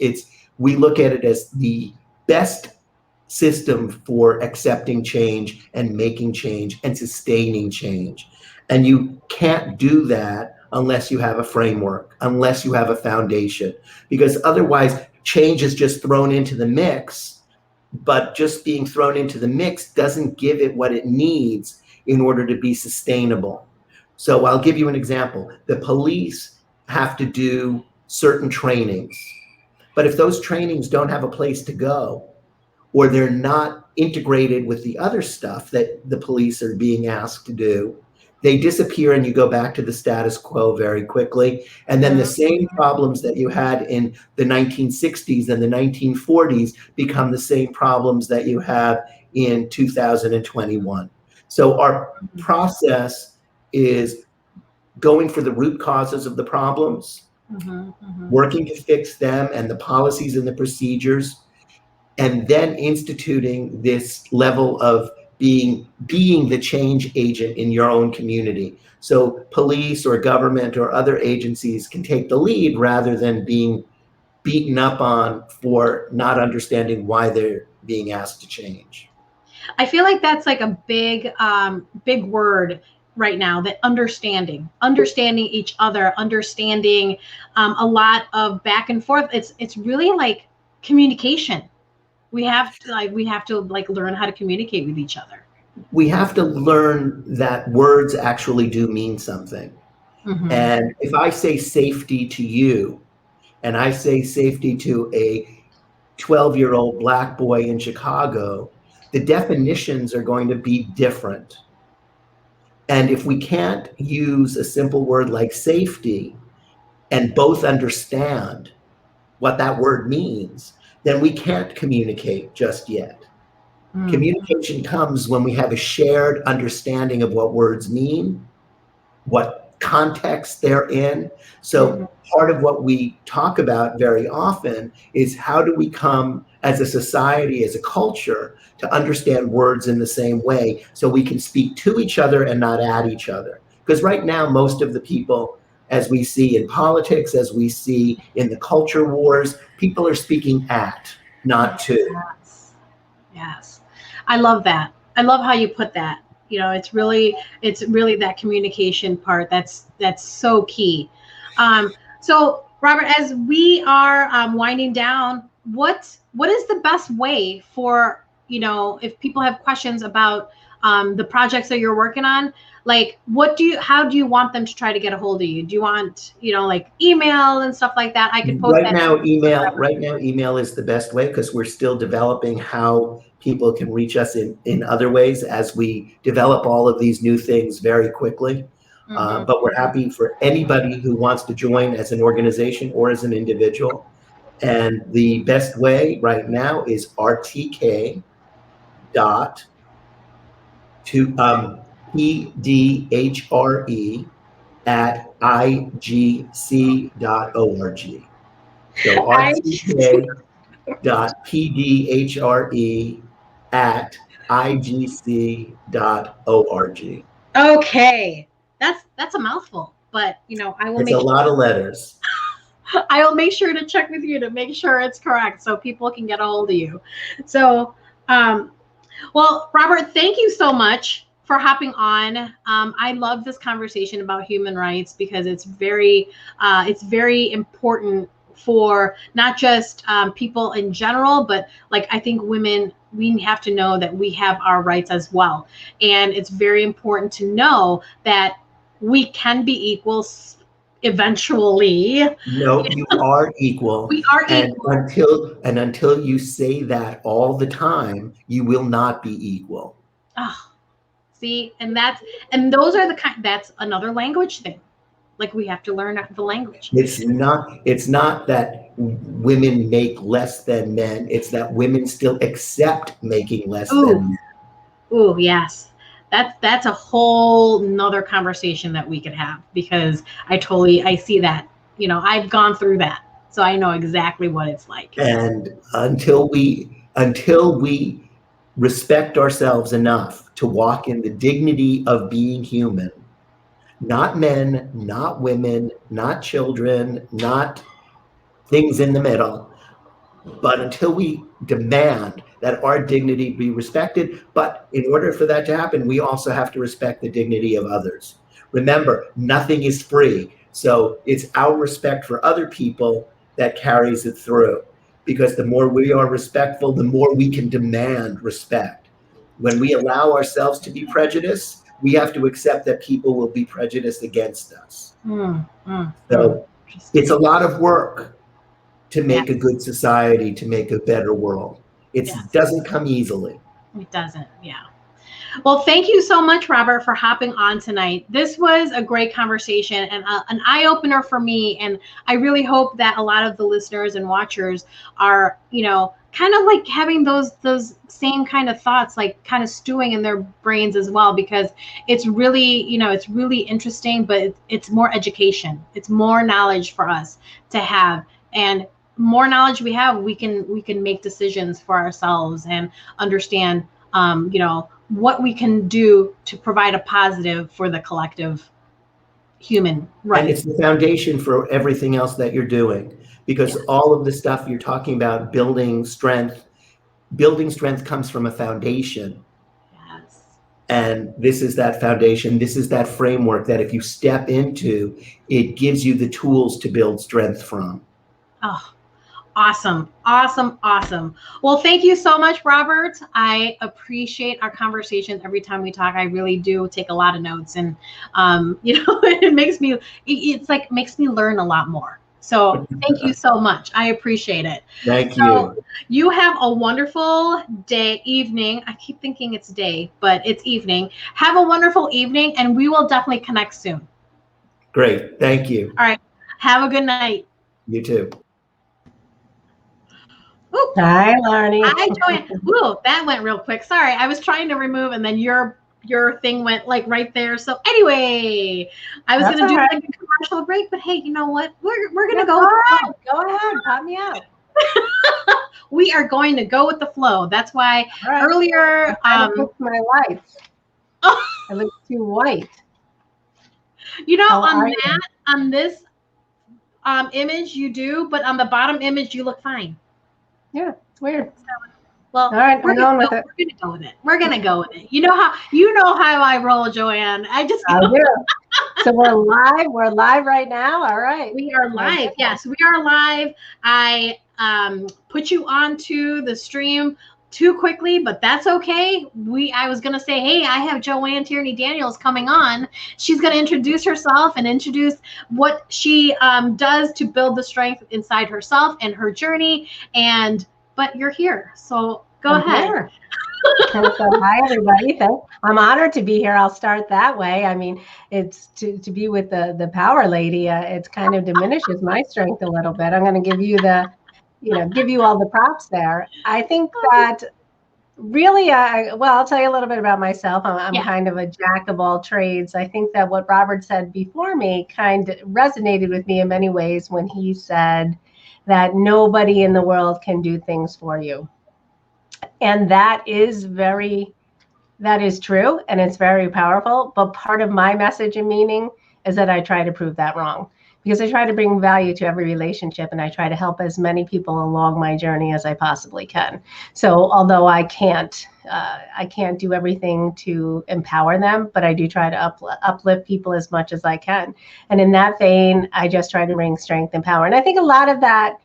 We look at it as the best system for accepting change and making change and sustaining change. And you can't do that unless you have a framework, unless you have a foundation, because otherwise change is just thrown into the mix, but just being thrown into the mix doesn't give it what it needs in order to be sustainable. So I'll give you an example. The police have to do certain trainings, but if those trainings don't have a place to go, or they're not integrated with the other stuff that the police are being asked to do, they disappear and you go back to the status quo very quickly. And then the same problems that you had in the 1960s and the 1940s become the same problems that you have in 2021. So our process is going for the root causes of the problems, working to fix them and the policies and the procedures, and then instituting this level of being the change agent in your own community. So police or government or other agencies can take the lead rather than being beaten up on for not understanding why they're being asked to change. I feel like that's like a big word right now, that understanding each other, understanding a lot of back and forth. It's really like communication. We have to learn how to communicate with each other. We have to learn that words actually do mean something. And if I say safety to you, and I say safety to a 12-year-old black boy in Chicago, the definitions are going to be different. And if we can't use a simple word like safety and both understand what that word means, then we can't communicate just yet. Communication comes when we have a shared understanding of what words mean, what context they're in. So part of what we talk about very often is how do we come as a society, as a culture, to understand words in the same way so we can speak to each other and not at each other. Because right now, most of the people, as we see in politics, as we see in the culture wars, people are speaking at, not to. Yes. I love that. I love how you put that. You know, it's really that communication part that's so key. So Robert, as we are winding down, what is the best way for, you know, if people have questions about the projects that you're working on, like how do you want them to try to get a hold of you? Do you want, you know, like email and stuff like that? I could post right now email is the best way, because we're still developing how people can reach us in other ways as we develop all of these new things very quickly. But we're happy for anybody who wants to join as an organization or as an individual. And the best way right now is rtk dot to pdhre at igc.org. So rtk.pdhre at igc.org. Okay, that's a mouthful, but you know, I will. It's a lot of letters. I will make sure to check with you to make sure it's correct so people can get a hold of you. So, well, Robert, thank you so much for hopping on. I love this conversation about human rights because it's very important for not just people in general, but like I think women, we have to know that we have our rights as well. And it's very important to know that we can be equals eventually. No, you are equal. We are equal. Until you say that all the time, you will not be equal. Oh, see, and that's those are that's another language thing. Like we have to learn the language. It's not that women make less than men. It's that women still accept making less than men. Ooh, yes. That's a whole nother conversation that we could have, because I see that, you know, I've gone through that. So I know exactly what it's like. And until we respect ourselves enough to walk in the dignity of being human, not men, not women, not children, not things in the middle, but until we demand that our dignity be respected. But in order for that to happen, we also have to respect the dignity of others. Remember, nothing is free. So it's our respect for other people that carries it through. Because the more we are respectful, the more we can demand respect. When we allow ourselves to be prejudiced, we have to accept that people will be prejudiced against us. So it's a lot of work to make a good society, to make a better world. It doesn't come easily. It doesn't, yeah. Well, thank you so much, Robert, for hopping on tonight. This was a great conversation and an eye-opener for me. And I really hope that a lot of the listeners and watchers are, kind of like having those same kind of thoughts, like kind of stewing in their brains as well, because it's really, it's really interesting, but it's more education. It's more knowledge for us to have. And more knowledge we have, we can make decisions for ourselves and understand, what we can do to provide a positive for the collective human. Right. And it's the foundation for everything else that you're doing, because all of the stuff you're talking about, building strength comes from a foundation. Yes. And this is that foundation. This is that framework that if you step into, it gives you the tools to build strength from. Oh, awesome. Awesome. Awesome. Well, thank you so much, Robert. I appreciate our conversations every time we talk. I really do take a lot of notes, and, it makes me learn a lot more. So thank you so much. I appreciate it. Thank you. You have a wonderful evening. I keep thinking it's day, but it's evening. Have a wonderful evening, and we will definitely connect soon. Great. Thank you. All right. Have a good night. You too. Ooh. Hi, Larnie. Hi, Joanne. Ooh, that went real quick. Sorry, I was trying to remove, and then your thing went like right there. So anyway, I was going to do like a commercial break, but hey, you know what? We're going to go. Go ahead, pop me out. We are going to go with the flow. That's why earlier, my lights. I look too white. On this image you do, but on the bottom image you look fine. Yeah, it's weird. Well, all right, we're gonna go with it. We're gonna go with it. You know how I roll, Joanne. I do. So we're live right now. All right. We are live. Yes, we are live. I put you onto the stream too quickly, but that's okay. I was gonna say, hey, I have Joanne Tierney Daniels coming on. She's gonna introduce herself and introduce what she does to build the strength inside herself and her journey. But you're here, so go ahead. So, hi, everybody. I'm honored to be here. I'll start that way. I mean, it's to be with the power lady. It's kind of diminishes my strength a little bit. I'm going to give you give you all the props there. I think that really, I'll tell you a little bit about myself. I'm kind of a jack of all trades. I think that what Robert said before me kind of resonated with me in many ways when he said that nobody in the world can do things for you. And that is true, and it's very powerful. But part of my message and meaning is that I try to prove that wrong, because I try to bring value to every relationship, and I try to help as many people along my journey as I possibly can. So although I can't do everything to empower them, but I do try to uplift people as much as I can. And in that vein, I just try to bring strength and power. And I think a lot of that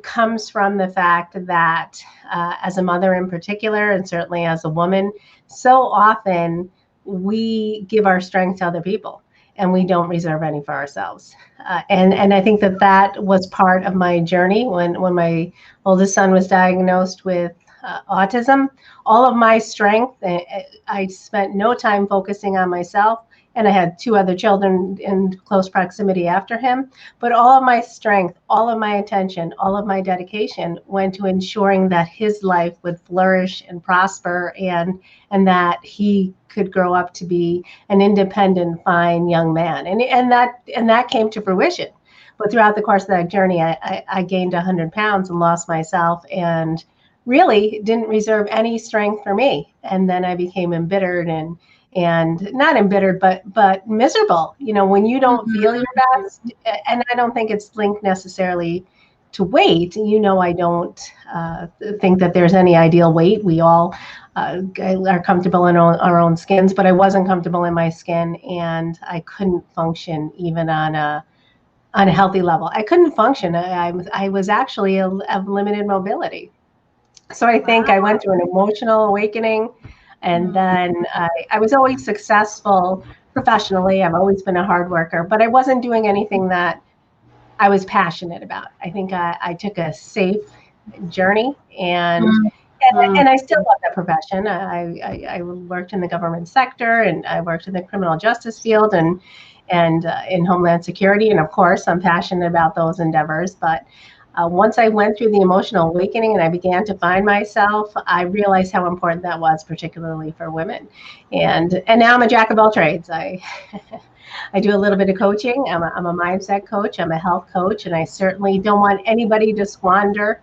comes from the fact that as a mother in particular, and certainly as a woman, so often we give our strength to other people and we don't reserve any for ourselves. And I think that was part of my journey when my oldest son was diagnosed with autism. All of my strength, I spent no time focusing on myself. And I had 2 other children in close proximity after him. But all of my strength, all of my attention, all of my dedication went to ensuring that his life would flourish and prosper, and that he could grow up to be an independent, fine young man. And that came to fruition. But throughout the course of that journey, I gained 100 pounds and lost myself, and really didn't reserve any strength for me. And then I became embittered and not embittered, but miserable, when you don't feel your best. And I don't think it's linked necessarily to weight. I don't think that there's any ideal weight. We all are comfortable in our own skins, but I wasn't comfortable in my skin, and I couldn't function even on a healthy level. I couldn't function. I was actually of limited mobility. So I think I went through an emotional awakening. And then I was always successful professionally. I've always been a hard worker, but I wasn't doing anything that I was passionate about. I think I took a safe journey, and And I still love that profession. I worked in the government sector, and I worked in the criminal justice field, and in Homeland Security. And of course, I'm passionate about those endeavors. But once I went through the emotional awakening and I began to find myself, I realized how important that was, particularly for women. And now I'm a jack of all trades. I do a little bit of coaching. I'm a mindset coach. I'm a health coach, and I certainly don't want anybody to squander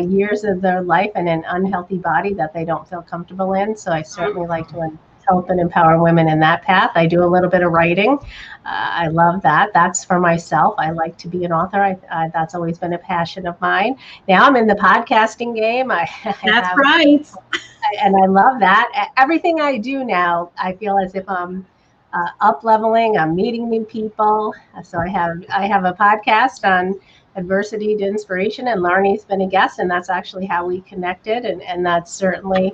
years of their life in an unhealthy body that they don't feel comfortable in. So I certainly like to help and empower women in that path. I do a little bit of writing. I love that. That's for myself. I like to be an author. That's always been a passion of mine. Now I'm in the podcasting game. That's right. And I love that. Everything I do now, I feel as if I'm up leveling. I'm meeting new people. So I have a podcast on adversity to inspiration, and Larnie's been a guest, and that's actually how we connected. And that's certainly,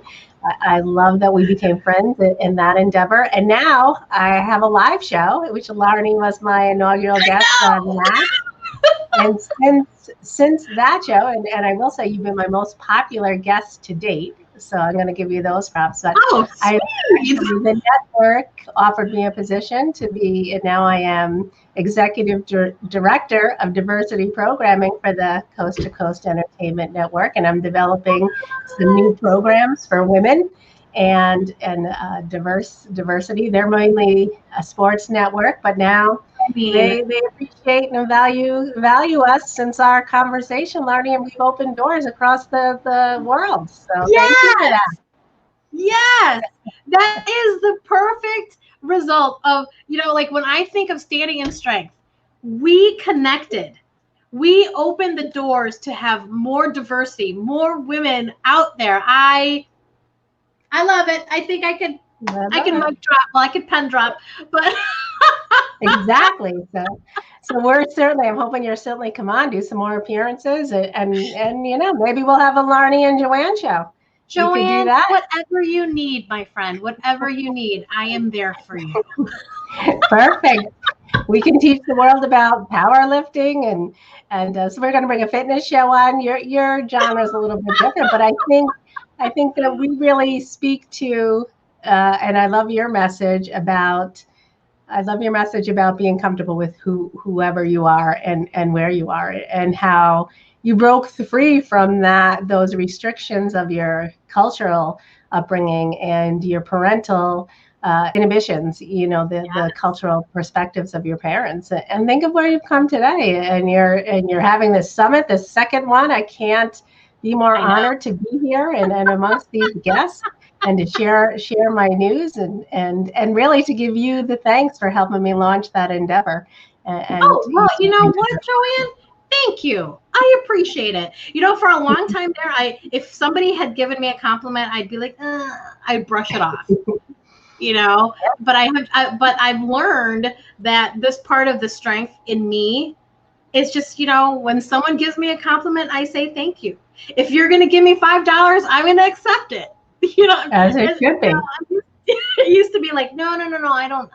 I love that we became friends in that endeavor. And now I have a live show, which Larnie was my inaugural guest on that. And since that show, and I will say you've been my most popular guest to date, so I'm going to give you those props. But the network offered me a position to be, and now I am executive director of diversity programming for the Coast to Coast Entertainment Network, and I'm developing some new programs for women and diversity. They're mainly a sports network, but now they appreciate and value us since our conversation, Larnie, and we've opened doors across the world. So thank you for that. Yes, that is the perfect result of, like when I think of Standing in Strength, we connected. We opened the doors to have more diversity, more women out there. I love it. I think I can mic drop. Well, I could pen drop, but exactly. So I'm hoping you're certainly come on, do some more appearances, and maybe we'll have a Larnie and Joanne show. Joanne, whatever you need, my friend, whatever you need, I am there for you. Perfect. We can teach the world about powerlifting, and so we're going to bring a fitness show on. Your genre is a little bit different, but I think that we really speak to, and I love your message about being comfortable with whoever you are and where you are, and how you broke free from those restrictions of your cultural upbringing and your parental inhibitions, the cultural perspectives of your parents. And think of where you've come today, and you're having this summit, the second one. I can't be more honored to be here and amongst these guests, and to share my news and really to give you the thanks for helping me launch that endeavor. You know what, Joanne? Thank you. I appreciate it. For a long time there, if somebody had given me a compliment, I'd be like, I'd brush it off. But I've learned that this part of the strength in me is just, when someone gives me a compliment, I say thank you. If you're going to give me $5, I'm going to accept it. As it should be. It used to be like, no, I don't.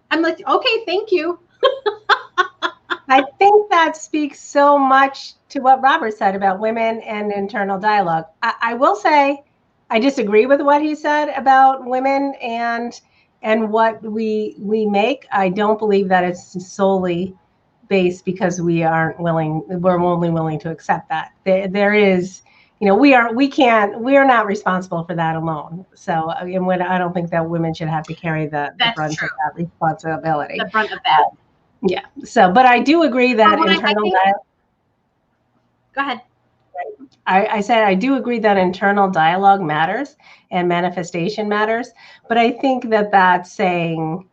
I'm like, okay, thank you. I think that speaks so much to what Robert said about women and internal dialogue. I will say I disagree with what he said about women and what we make. I don't believe that it's solely based because we're only willing to accept that. There is, we are not responsible for that alone. So I don't think that women should have to carry the brunt of that responsibility. The brunt of that. Yeah. So, but I do agree that internal dialogue. Go ahead. I said I do agree that internal dialogue matters and manifestation matters, but I think that's saying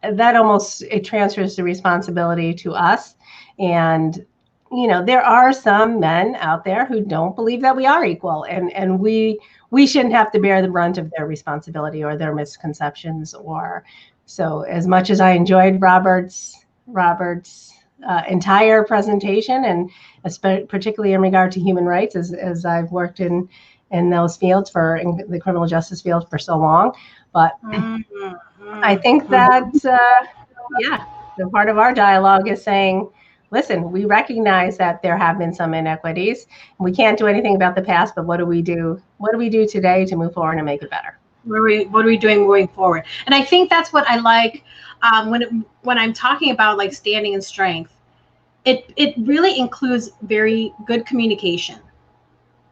that almost it transfers the responsibility to us. And there are some men out there who don't believe that we are equal, and we shouldn't have to bear the brunt of their responsibility or their misconceptions. So as much as I enjoyed Robert's entire presentation, and particularly in regard to human rights, as I've worked in those fields in the criminal justice field for so long, but I think that the part of our dialogue is saying, listen, we recognize that there have been some inequities. We can't do anything about the past, but what do we do? What do we do today to move forward and make it better? What are we doing going forward? And I think that's what I like when I'm talking about like standing in strength. It really includes very good communication.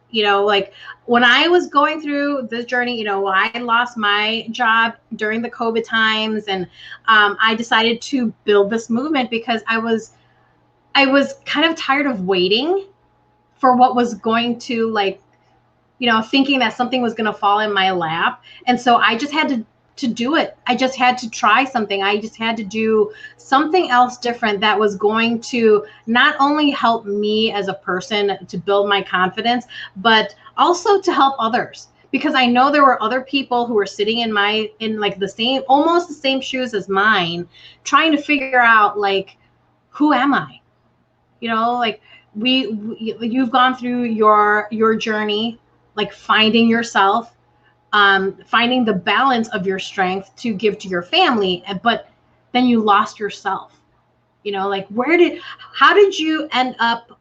You know, like when I was going through this journey, you know, I lost my job during the COVID times, and I decided to build this movement because I was kind of tired of waiting for what was going to, like, you know, thinking that something was going to fall in my lap. And so I just had to do it. I just had to try something. I just had to do something else different that was going to not only help me as a person to build my confidence, but also to help others. Because I know there were other people who were sitting in like the same, almost the same shoes as mine, trying to figure out, like, who am I? You know, like you've gone through your journey, like finding yourself, finding the balance of your strength to give to your family, but then you lost yourself. You know, like how did you end up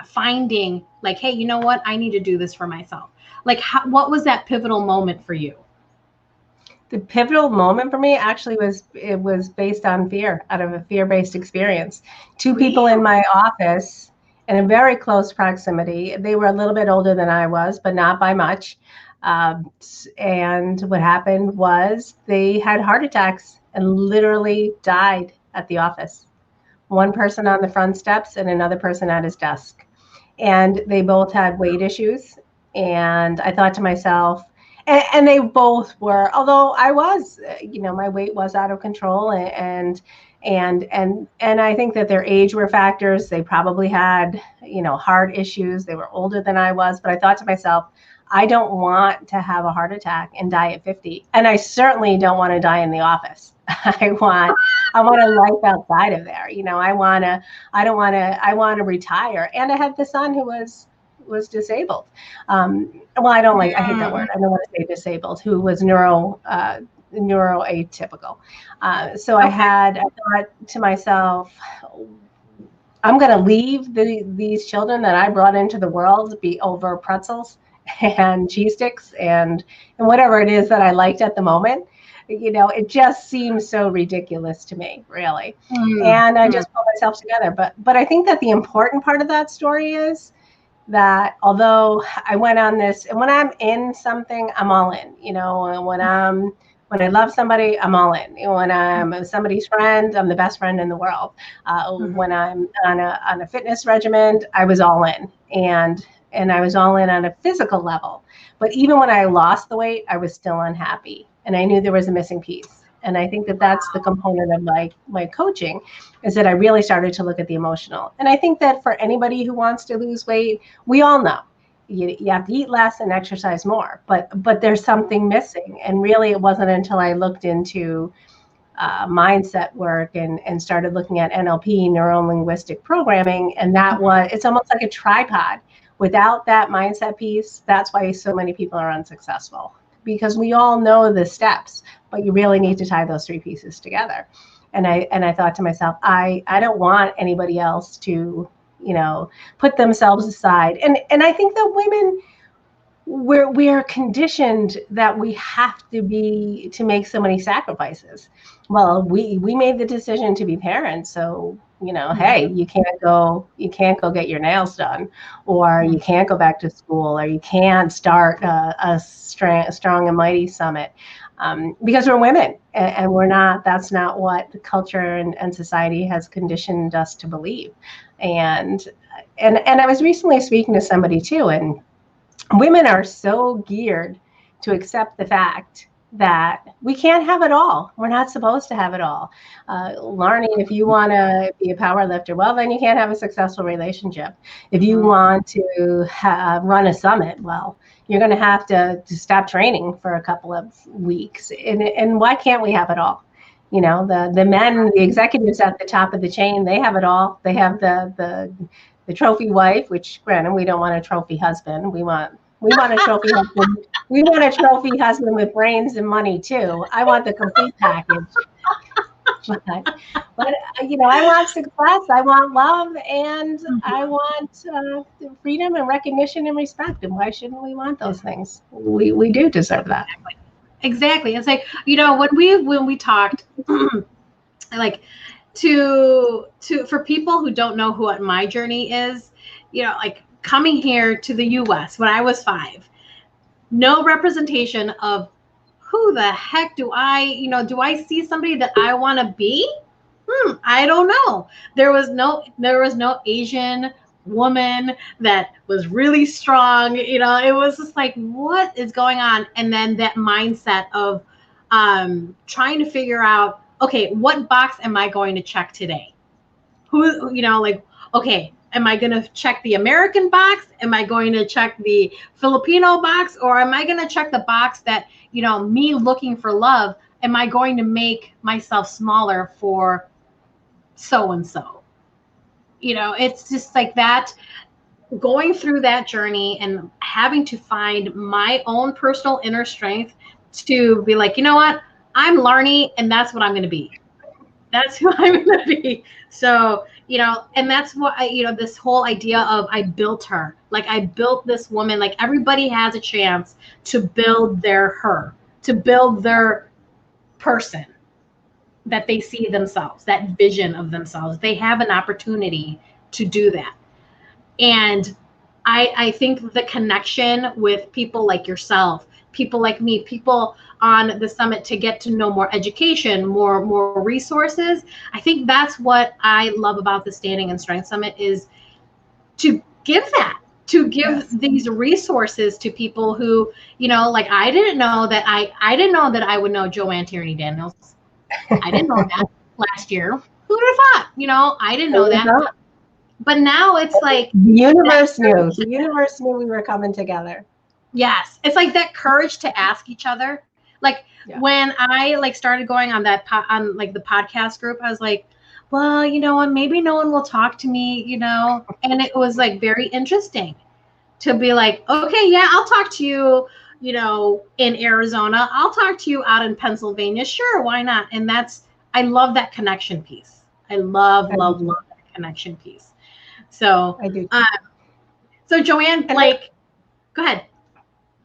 finding, like, hey, you know what, I need to do this for myself? Like, what was that pivotal moment for you? The pivotal moment for me actually was based on fear, out of a fear-based experience. Two people in my office in a very close proximity. They were a little bit older than I was, but not by much. And what happened was they had heart attacks and literally died at the office. One person on the front steps and another person at his desk. And they both had weight issues. And I thought to myself, and they both were, although I was, you know, my weight was out of control, and I think that their age were factors. They probably had, you know, heart issues. They were older than I was, but I thought to myself, I don't want to have a heart attack and die at 50. And I certainly don't want to die in the office. I want a life outside of there. You know, I want to retire. And I had the son who was disabled. Well, I hate that word. I don't want to say disabled, who was neuroatypical. So I thought to myself, I'm going to leave these children that I brought into the world be over pretzels and cheese sticks and whatever it is that I liked at the moment. You know, it just seems so ridiculous to me, really. And I just pulled myself together. But I think that the important part of that story is that although I went on this, and when I'm in something, I'm all in. You know, when I love somebody, I'm all in. When I'm somebody's friend, I'm the best friend in the world. When I'm on a fitness regimen, I was all in, and I was all in on a physical level. But even when I lost the weight, I was still unhappy, and I knew there was a missing piece. And I think that that's the component of my coaching, is that I really started to look at the emotional. And I think that for anybody who wants to lose weight, we all know you have to eat less and exercise more, but there's something missing. And really, it wasn't until I looked into mindset work and started looking at NLP, neuro-linguistic programming, and it's almost like a tripod. Without that mindset piece, that's why so many people are unsuccessful, because we all know the steps, but you really need to tie those three pieces together. And I thought to myself, I don't want anybody else to, you know, put themselves aside. And I think that women, we are conditioned that we have to make so many sacrifices. Well, we made the decision to be parents, so, you know, hey, you can't go get your nails done, or you can't go back to school, or you can't start a strong and mighty summit, because we're women, and we're not. That's not what the culture and society has conditioned us to believe. And I was recently speaking to somebody too, and women are so geared to accept the fact that we can't have it all. We're not supposed to have it all. Larnie, if you want to be a power lifter, well, then you can't have a successful relationship. If you want to run a summit, well, you're going to have to stop training for a couple of weeks. And why can't we have it all? You know, the men, the executives at the top of the chain, they have it all. They have the trophy wife, which, granted, we don't want a trophy husband. We want a trophy husband. We want a trophy husband with brains and money too. I want the complete package. but I want success, I want love, and I want freedom and recognition and respect. And why shouldn't we want those things? We do deserve that. Exactly. It's like, when we talked, like for people who don't know what my journey is, like coming here to the US when I was 5, no representation of who the heck do I see somebody that I want to be? I don't know. There was no Asian woman that was really strong. It was just like, what is going on? And then that mindset of trying to figure out, okay, what box am I going to check today? Okay, am I going to check the American box? Am I going to check the Filipino box? Or am I going to check the box that, me looking for love, am I going to make myself smaller for so-and-so? It's just like that, going through that journey and having to find my own personal inner strength to be like, you know what? I'm Larnie, and that's what I'm going to be. That's who I'm going to be. So, and that's what this whole idea of I built her. Like I built this woman. Like everybody has a chance to build to build their person that they see themselves, that vision of themselves. They have an opportunity to do that. And I think the connection with people like yourself, people like me, people on the summit, to get to know more education, more resources. I think that's what I love about the Standing in Strength Summit, is to give these resources to people who, like I didn't know that I would know Joanne Tierney Daniels. I didn't know that last year. Who would have thought? I didn't know that. But now it's like the universe knew. The universe knew we were coming together. Yes, it's like that courage to ask each other. Like when I started going on the podcast group, I was like, well, what? Maybe no one will talk to me, and it was like very interesting to be like, okay, yeah, I'll talk to you, in Arizona. I'll talk to you out in Pennsylvania. Sure, why not? And I love that connection piece. I love that connection piece. So I do. So Joanne, go ahead.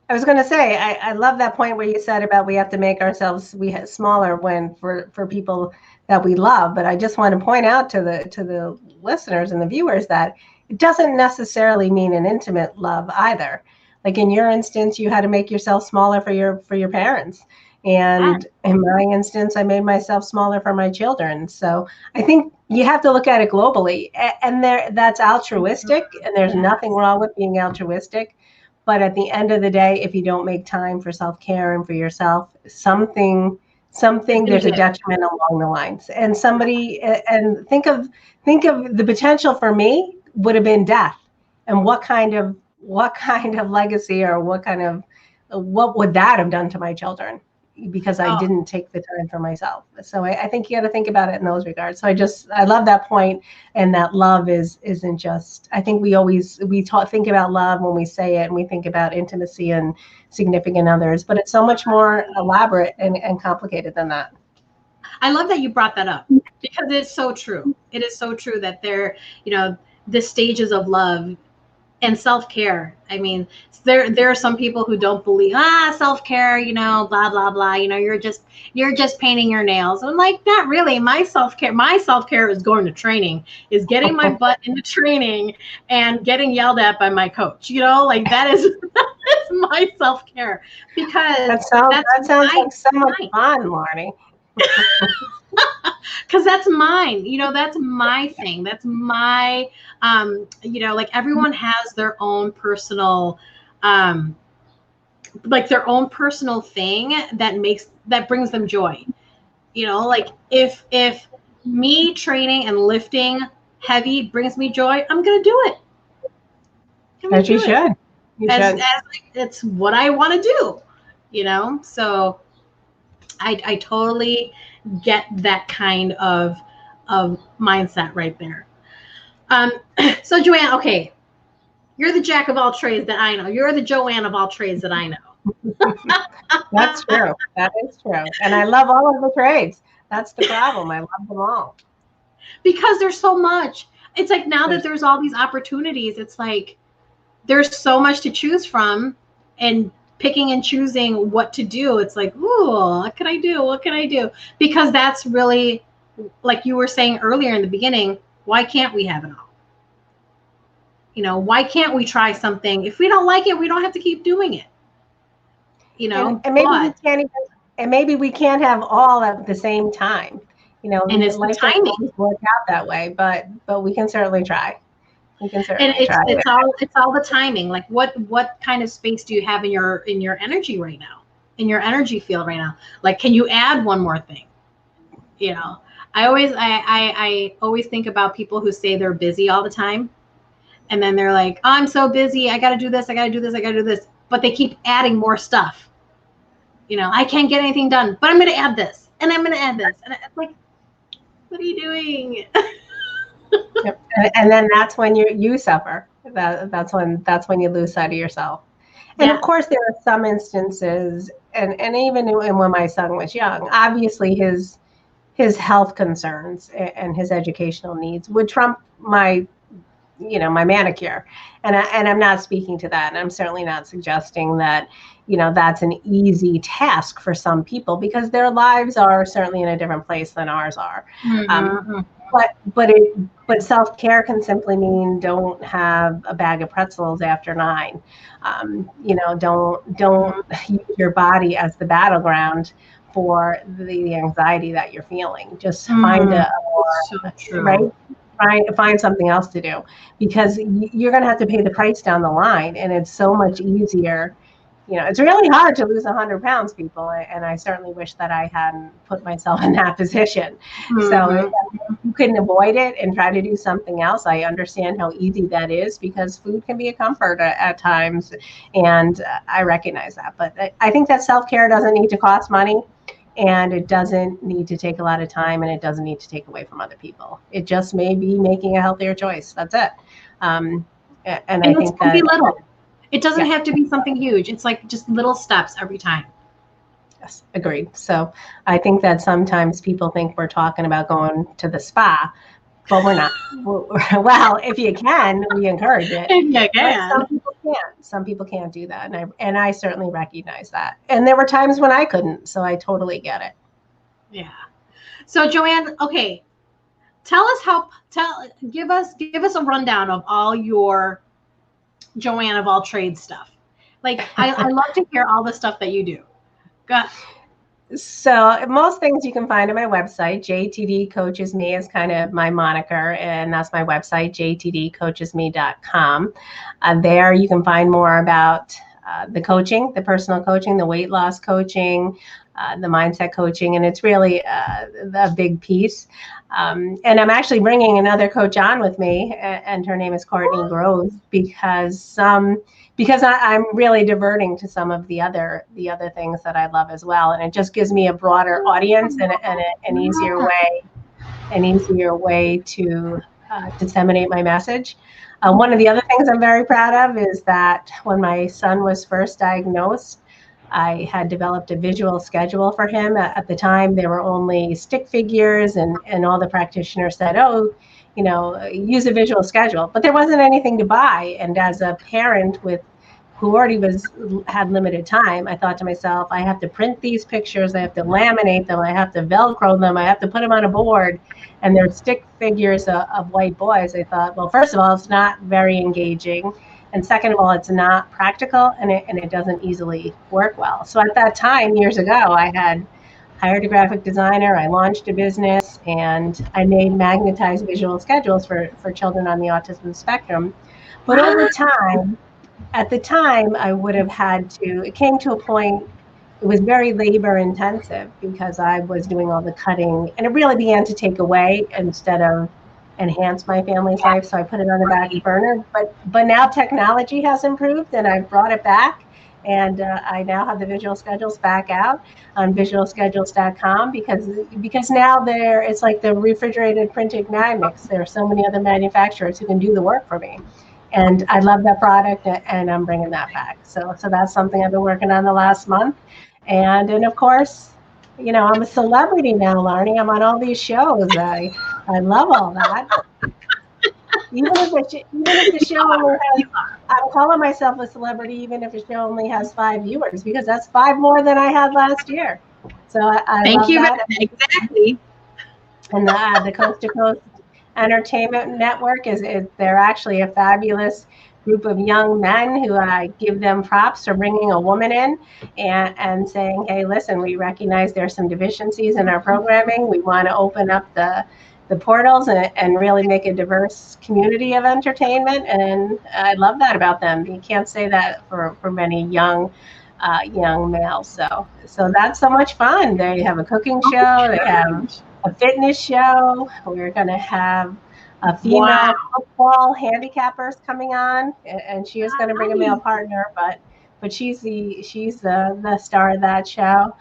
I was going to say, I love that point where you said about we have to make ourselves smaller for people that we love. But I just want to point out to the listeners and the viewers that it doesn't necessarily mean an intimate love either. Like in your instance, you had to make yourself smaller for your parents. And in my instance, I made myself smaller for my children. So I think you have to look at it globally. And that's altruistic. And there's nothing wrong with being altruistic. But at the end of the day, if you don't make time for self-care and for yourself, something there's a detriment along the lines. And think of the potential for me would have been death. And what kind of legacy or what would that have done to my children? Because I didn't take the time for myself. So I think you got to think about it in those regards. So I love that point, and that love isn't just, I think we think about love when we say it, and we think about intimacy and significant others, but it's so much more elaborate and complicated than that. I love that you brought that up, because it's so true. It is so true that the stages of love and self-care. I mean, there are some people who don't believe self-care, blah blah blah, you're just painting your nails. I'm like, not really. My self-care is going to training, is getting my butt into training and getting yelled at by my coach. That is my self-care, because that sounds like so much fun, Larnie. Because that's mine, that's my thing. That's my, everyone has their own personal, their own personal thing that brings them joy. If me training and lifting heavy brings me joy, I'm going to do it. As you should. It's what I want to do, so I totally get that kind of mindset right there. So Joanne, okay, you're the jack of all trades that I know. You're the Joanne of all trades that I know. That's true. That is true. And I love all of the trades. That's the problem. I love them all. Because there's so much. It's like now that there's all these opportunities, it's like there's so much to choose from, and picking and choosing what to do. It's like, ooh, what can I do? What can I do? Because that's really, like you were saying earlier in the beginning, why can't we have it all? You know, why can't we try something? If we don't like it, we don't have to keep doing it. You know, and maybe we can't even, and maybe we can't have all at the same time. You know, and it's the timing. Work out that way, but we can certainly try. We can certainly and try. It's all the timing. Like what kind of space do you have in your energy right now, in your energy field right now? Like, can you add one more thing? You know, I always think about people who say they're busy all the time, and then they're like, oh, I'm so busy, I got to do this, I got to do this, I got to do this, but they keep adding more stuff. You know, I can't get anything done, but I'm going to add this, and I'm going to add this, and it's like, what are you doing? Yep. And then that's when you suffer. That's when you lose sight of yourself. And of course, there are some instances, and even when my son was young, obviously his health concerns and his educational needs would trump my manicure. And I'm not speaking to that, and I'm certainly not suggesting that that's an easy task for some people, because their lives are certainly in a different place than ours are. Mm-hmm. But self-care can simply mean don't have a bag of pretzels after 9. Don't use your body as the battleground for the anxiety that you're feeling. Just find find something else to do, because you're going to have to pay the price down the line, and it's so much easier. It's really hard to lose 100 pounds, people, and I certainly wish that I hadn't put myself in that position. Mm-hmm. So if you couldn't avoid it and try to do something else, I understand how easy that is, because food can be a comfort at times, and I recognize that. But I think that self-care doesn't need to cost money, and it doesn't need to take a lot of time, and it doesn't need to take away from other people. It just may be making a healthier choice. That's it. And I think that little. It doesn't have to be something huge. It's like just little steps every time. Yes, agreed. So I think that sometimes people think we're talking about going to the spa, but we're not. Well, if you can, we encourage it. If you can. Some people can't. Some people can't do that, and I certainly recognize that. And there were times when I couldn't, so I totally get it. Yeah. So Joanne, okay, give us a rundown of all your Joanne of all trades stuff. Like, I love to hear all the stuff that you do. Go. So most things you can find on my website. JTD Coaches Me is kind of my moniker, and that's my website, jtdcoachesme.com. There you can find more about the coaching, the personal coaching, the weight loss coaching, the mindset coaching, and it's really a big piece. And I'm actually bringing another coach on with me, and her name is Courtney Groves, because I'm really diverting to some of the other things that I love as well, and it just gives me a broader audience and an easier way to disseminate my message. One of the other things I'm very proud of is that when my son was first diagnosed, I had developed a visual schedule for him. At the time, there were only stick figures, and all the practitioners said, oh, use a visual schedule. But there wasn't anything to buy. And as a parent who already had limited time, I thought to myself, I have to print these pictures, I have to laminate them, I have to Velcro them, I have to put them on a board. And they're stick figures of white boys. I thought, well, first of all, it's not very engaging. And second of all, it's not practical, and it doesn't easily work well. So at that time, years ago, I had hired a graphic designer, I launched a business, and I made magnetized visual schedules for children on the autism spectrum. But over time, at the time, I would have had to, it came to a point, it was very labor intensive, because I was doing all the cutting, and it really began to take away instead of enhance my family's life. So I put it on the back burner, but now technology has improved, and I've brought it back, and I now have the visual schedules back out on visualschedules.com, because now it's like the refrigerated printed magnets. There are so many other manufacturers who can do the work for me, and I love that product, and I'm bringing that back. So that's something I've been working on the last month, and of course I'm a celebrity now, Larnie. I'm on all these shows. I love all that. Even if the show only has, I'm calling myself a celebrity, even if the show only has 5 viewers, because that's 5 more than I had last year. So I Thank love you. that. Exactly. And the Coast to Coast Entertainment Network they're actually a fabulous group of young men who I give them props for bringing a woman in and saying, hey, listen, we recognize there's some deficiencies in our programming. We want to open up the portals and really make a diverse community of entertainment. And I love that about them. You can't say that for many young males. So that's so much fun. They have a cooking show. They have a fitness show. We're going to have a female football handicappers coming on, and she is going to bring a male partner, but she's the star of that show.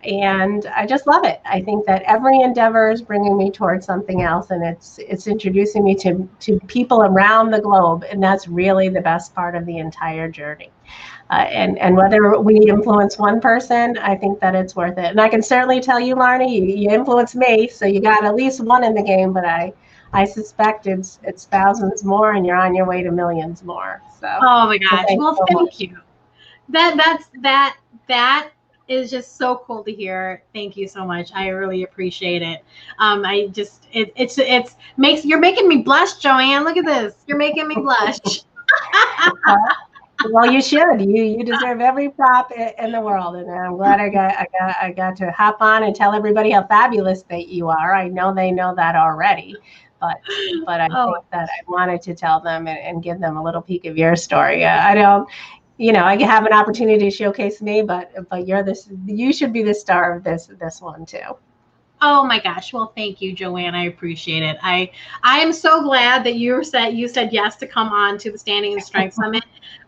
And I just love it. I think that every endeavor is bringing me towards something else, and it's introducing me to people around the globe, and that's really the best part of the entire journey. And whether we influence one person, I think that it's worth it. And I can certainly tell you, Marnie, you influence me, so you got at least one in the game. But I suspect it's thousands more, and you're on your way to millions more. So. Oh my gosh! Well, so thank much. you. That is just so cool to hear. Thank you so much. I really appreciate it. You're making me blush, Joanne. Look at this. You're making me blush. Well, you should. You deserve every prop in the world, and I'm glad I got to hop on and tell everybody how fabulous that you are. I know they know that already, but I think that I wanted to tell them and give them a little peek of your story. I don't. I have an opportunity to showcase me, but you should be the star of this one too. Oh my gosh. Well, thank you, Joanne. I appreciate it. I am so glad that you said yes to come on to the Standing in Strength Summit,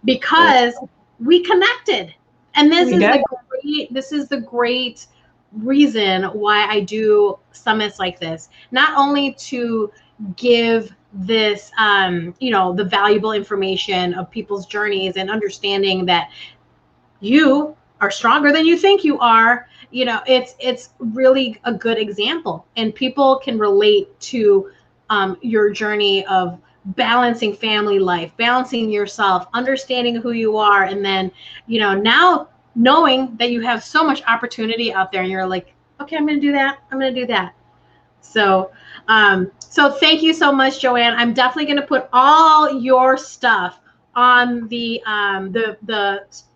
because we connected. And this is the great reason why I do summits like this. Not only to give this the valuable information of people's journeys and understanding that you are stronger than you think you are. It's really a good example, and people can relate to your journey of balancing family life, balancing yourself, understanding who you are, and then now knowing that you have so much opportunity out there, and you're like, okay, I'm gonna do that. So thank you so much, Joanne. I'm definitely gonna put all your stuff on the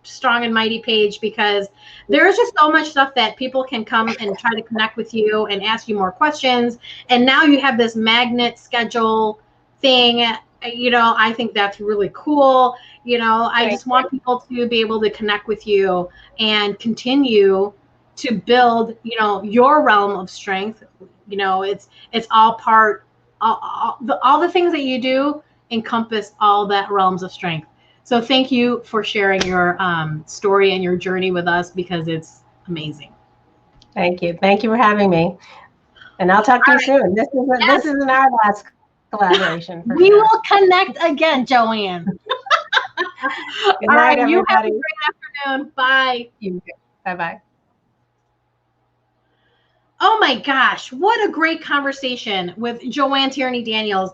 Strong and Mighty page, because there's just so much stuff that people can come and try to connect with you and ask you more questions. And now you have this magnet schedule thing. I think that's really cool. I just want people to be able to connect with you and continue to build, your realm of strength. It's all part, all the things that you do encompass all that realms of strength. So thank you for sharing your story and your journey with us, because it's amazing. Thank you for having me, and I'll talk to you soon. This isn't our last collaboration. We will connect again, Joanne. Good night, everybody. You have a great afternoon. Bye. Bye-bye. Oh my gosh, what a great conversation with Joanne Tierney Daniels.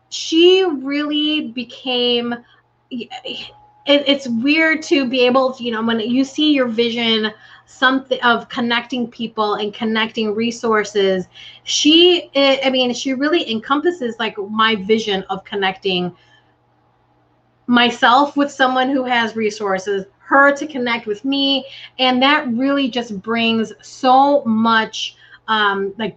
She really became, it's weird to be able to, when you see your vision, something of connecting people and connecting resources, she really encompasses like my vision of connecting myself with someone who has resources, her to connect with me. And that really just brings so much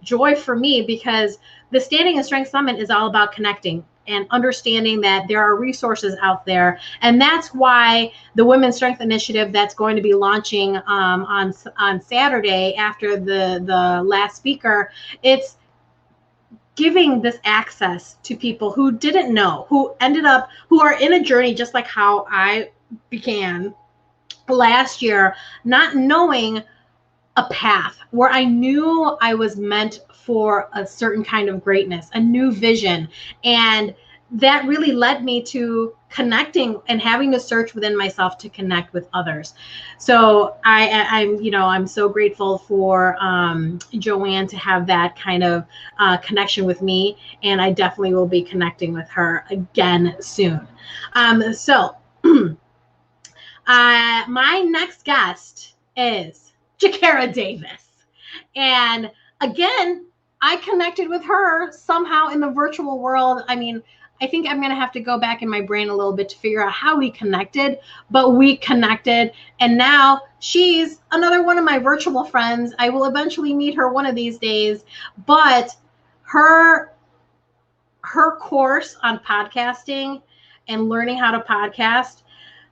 joy for me, because the Standing in Strength Summit is all about connecting and understanding that there are resources out there. And that's why the Women's Strength Initiative that's going to be launching on Saturday after the last speaker, it's giving this access to people who didn't know, who are in a journey just like how I began last year, not knowing a path where I knew I was meant for a certain kind of greatness, a new vision. And that really led me to connecting and having to search within myself to connect with others. So I'm so grateful for Joanne to have that kind of connection with me, and I definitely will be connecting with her again soon. My next guest is Jakara Davis, and again, I connected with her somehow in the virtual world. I mean, I think I'm going to have to go back in my brain a little bit to figure out how we connected, but we connected. And now she's another one of my virtual friends. I will eventually meet her one of these days, but her course on podcasting and learning how to podcast,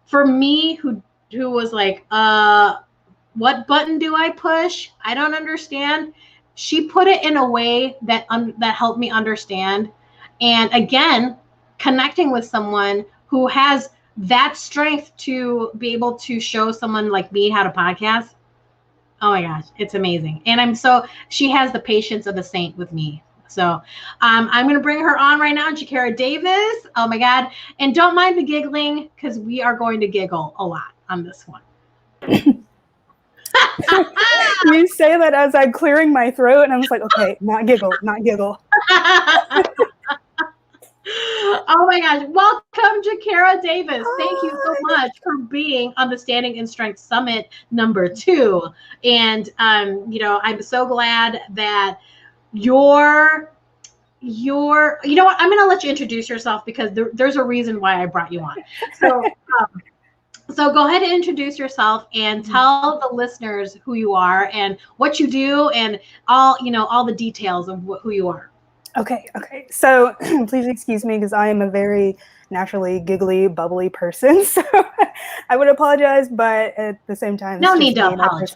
for me, who was like, what button do I push? I don't understand. She put it in a way that helped me understand. And again, connecting with someone who has that strength to be able to show someone like me how to podcast. Oh my gosh, it's amazing. And she has the patience of a saint with me. So I'm going to bring her on right now, Jakara Davis. Oh my God. And don't mind the giggling, because we are going to giggle a lot on this one. You say that as I'm clearing my throat, and I was like, okay, not giggle. Oh my gosh. Welcome, Jakara Davis. Thank you so much for being on the Standing in Strength Summit #2. And, I'm so glad that you know what? I'm going to let you introduce yourself, because there's a reason why I brought you on. So go ahead and introduce yourself and tell the listeners who you are and what you do and all the details of who you are. Okay. So please excuse me, because I am a very naturally giggly, bubbly person. So I would apologize, but at the same time, no need to apologize.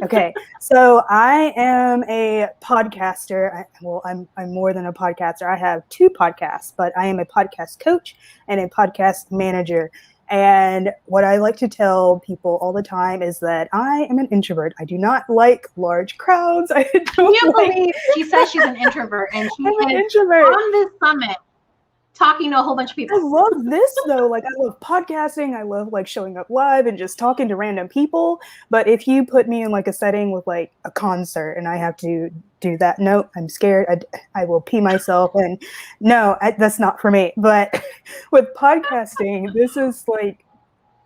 Okay, so I am a podcaster. I'm more than a podcaster. I have 2 podcasts, but I am a podcast coach and a podcast manager. And what I like to tell people all the time is that I am an introvert. I do not like large crowds. I don't believe she says she's an introvert, and she is an introvert on this summit talking to a whole bunch of people. I love this though. Like, I love podcasting. I love like showing up live and just talking to random people. But if you put me in like a setting with like a concert and I have to do that, no, I'm scared. I will pee myself, and no, that's not for me. But with podcasting, this is like,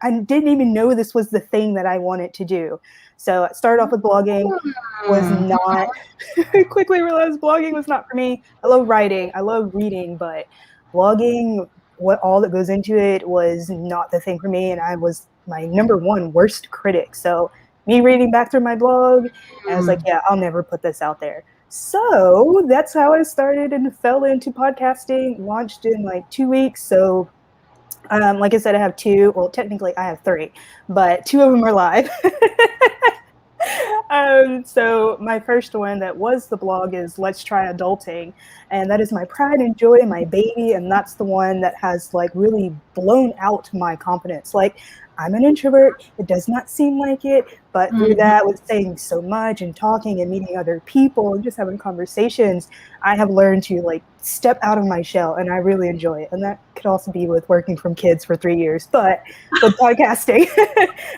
I didn't even know this was the thing that I wanted to do. So I started off with blogging, was not, I quickly realized blogging was not for me. I love writing, I love reading, but blogging, what all that goes into it was not the thing for me. And I was my #1 worst critic. So me reading back through my blog, I was like, yeah, I'll never put this out there. So that's how I started and fell into podcasting, launched in like 2 weeks. So like I said, I have 2, well, technically I have 3, but 2 of them are live. So my first one that was the blog is Let's Try Adulting. And that is my pride and joy, my baby. And that's the one that has like really blown out my confidence. Like, I'm an introvert. It does not seem like it, but through that, with saying so much and talking and meeting other people and just having conversations, I have learned to like step out of my shell, and I really enjoy it. And that could also be with working from kids for 3 years. But with podcasting,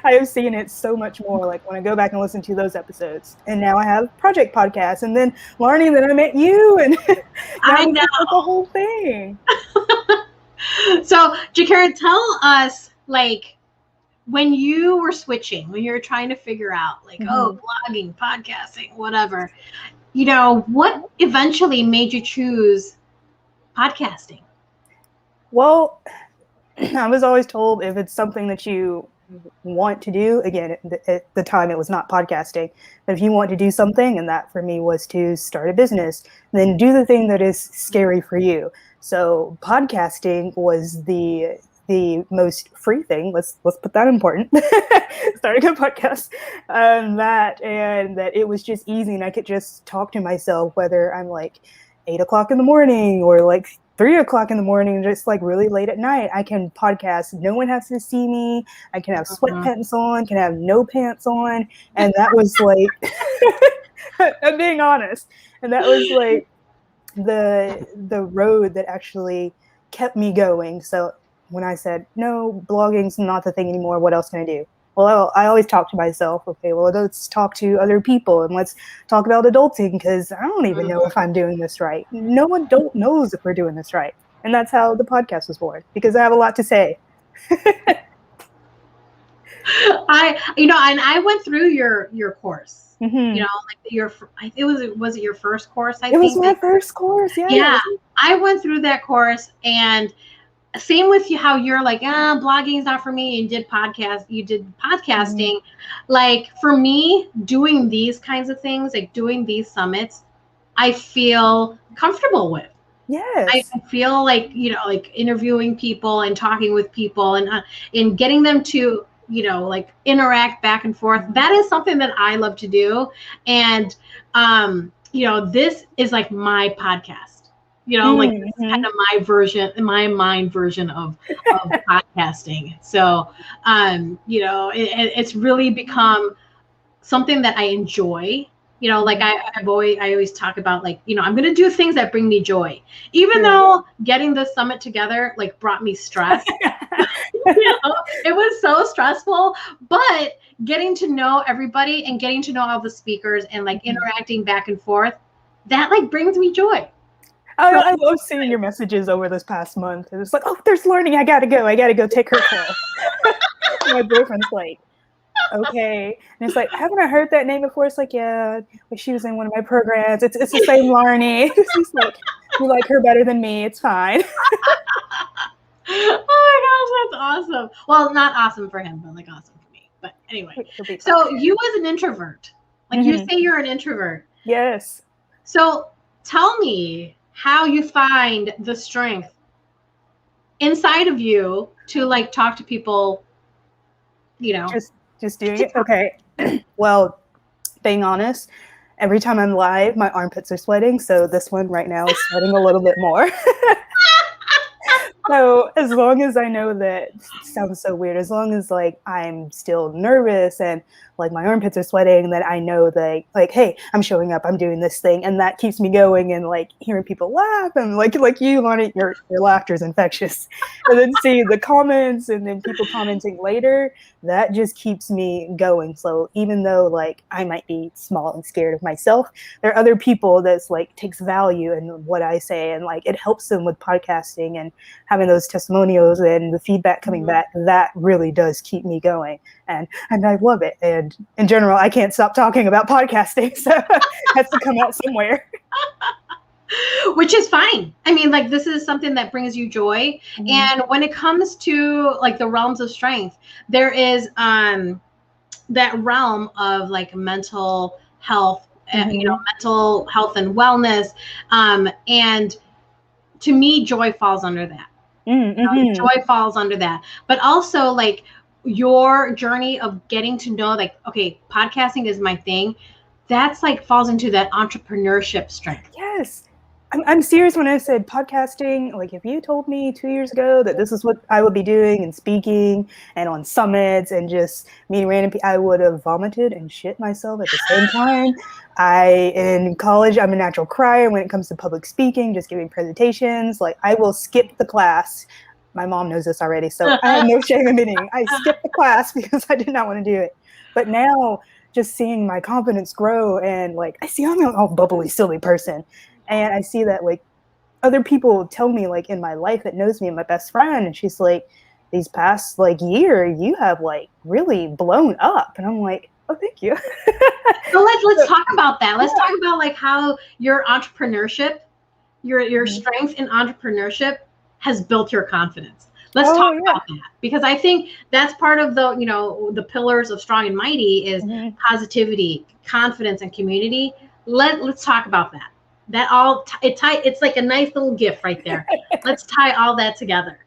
I have seen it so much more. Like when I go back and listen to those episodes, and now I have project podcasts, and then learning that I met you, and I know the whole thing. So, Jakara, tell us, like, when you were switching, when you were trying to figure out like, blogging, podcasting, whatever, what eventually made you choose podcasting? Well, I was always told if it's something that you want to do, again, at the time it was not podcasting, but if you want to do something, and that for me was to start a business, then do the thing that is scary for you. So podcasting was the most free thing. Let's put that important. Starting a podcast, that it was just easy, and I could just talk to myself, whether I'm like 8 o'clock in the morning or like 3 o'clock in the morning, just like really late at night. I can podcast. No one has to see me. I can have sweatpants on, can have no pants on, and that was like, I'm being honest, and that was like the road that actually kept me going. So when I said, no, blogging's not the thing anymore, what else can I do? Well, I always talk to myself. Okay, well, let's talk to other people and let's talk about adulting, because I don't even know if I'm doing this right. No adult knows if we're doing this right. And that's how the podcast was born, because I have a lot to say. And I went through your course. Mhm. Like was it your first course? It was my first course. Yeah. Yeah, I went through that course, and same with you, how you're like, blogging is not for me. You did podcasting. Mm-hmm. Like for me, doing these kinds of things, like doing these summits, I feel comfortable with. Yes. I feel like, like interviewing people and talking with people and getting them to, like interact back and forth. That is something that I love to do. And, this is like my podcast. Like this is kind of my mind version of podcasting. So, it's really become something that I enjoy. Like I always talk about, like, I'm going to do things that bring me joy, even though getting the summit together, like, brought me stress. It was so stressful, but getting to know everybody and getting to know all the speakers and like interacting back and forth, that like brings me joy. I love seeing your messages over this past month. It was like, oh, there's learning. I gotta go take her call. My boyfriend's like, okay. And it's like, haven't I heard that name before? It's like, yeah, like she was in one of my programs. It's the same Larnie. She's like, you like her better than me. It's fine. Oh my gosh, that's awesome. Well, not awesome for him, but like awesome for me. But anyway, so you as an introvert, like you say you're an introvert. Yes. So tell me how you find the strength inside of you to like talk to people, Just doing it. Okay. Well, being honest, every time I'm live, my armpits are sweating. So this one right now is sweating a little bit more. So as long as I know that, sounds so weird, as long as like I'm still nervous and like my armpits are sweating, then I know that like, hey, I'm showing up, I'm doing this thing, and that keeps me going. And like hearing people laugh and like you, Lonnie, your laughter is infectious. And then seeing the comments and then people commenting later, that just keeps me going. So even though like I might be small and scared of myself, there are other people that's like takes value in what I say, and like it helps them with podcasting and having those testimonials and the feedback coming back. That really does keep me going, and I love it. And in general, I can't stop talking about podcasting, so it has to come out somewhere. Which is fine. I mean, like, this is something that brings you joy. And when it comes to like the realms of strength, there is that realm of like mental health, mental health and wellness. And to me, joy falls under that. Joy falls under that. But also like your journey of getting to know like, okay, podcasting is my thing. That's like falls into that entrepreneurship strength. Yes. I'm serious when I said podcasting. Like if you told me 2 years ago that this is what I would be doing and speaking and on summits and just meeting random people, I would have vomited and shit myself at the same time. In college, I'm a natural crier when it comes to public speaking, just giving presentations. Like I will skip the class. My mom knows this already, so I have no shame admitting I skipped the class because I did not want to do it. But now just seeing my confidence grow and like I see I'm a bubbly, silly person. And I see that like other people tell me like in my life that knows me and my best friend, and she's like, these past like year, you have like really blown up. And I'm like, oh, thank you. So let's talk about that. Let's talk about like how your entrepreneurship, your strength in entrepreneurship has built your confidence. Let's talk about that, because I think that's part of the, the pillars of Strong and Mighty is positivity, confidence, and community. Let's talk about that. That all it's like a nice little gift right there. Let's tie all that together.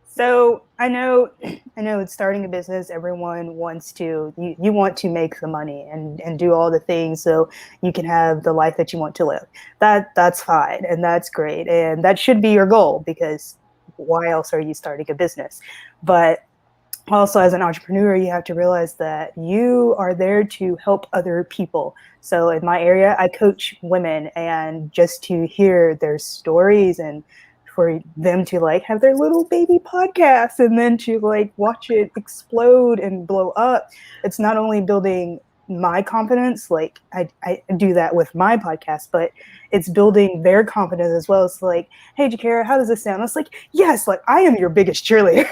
So I know it's starting a business. Everyone wants to, you want to make the money and do all the things so you can have the life that you want to live. That's fine. And that's great. And that should be your goal, because why else are you starting a business? But also as an entrepreneur, you have to realize that you are there to help other people. So in my area, I coach women, and just to hear their stories and for them to like have their little baby podcast and then to like watch it explode and blow up. It's not only building my confidence, like I do that with my podcast, but it's building their confidence as well. It's like, hey, Jakara, how does this sound? It's like, yes, like I am your biggest cheerleader.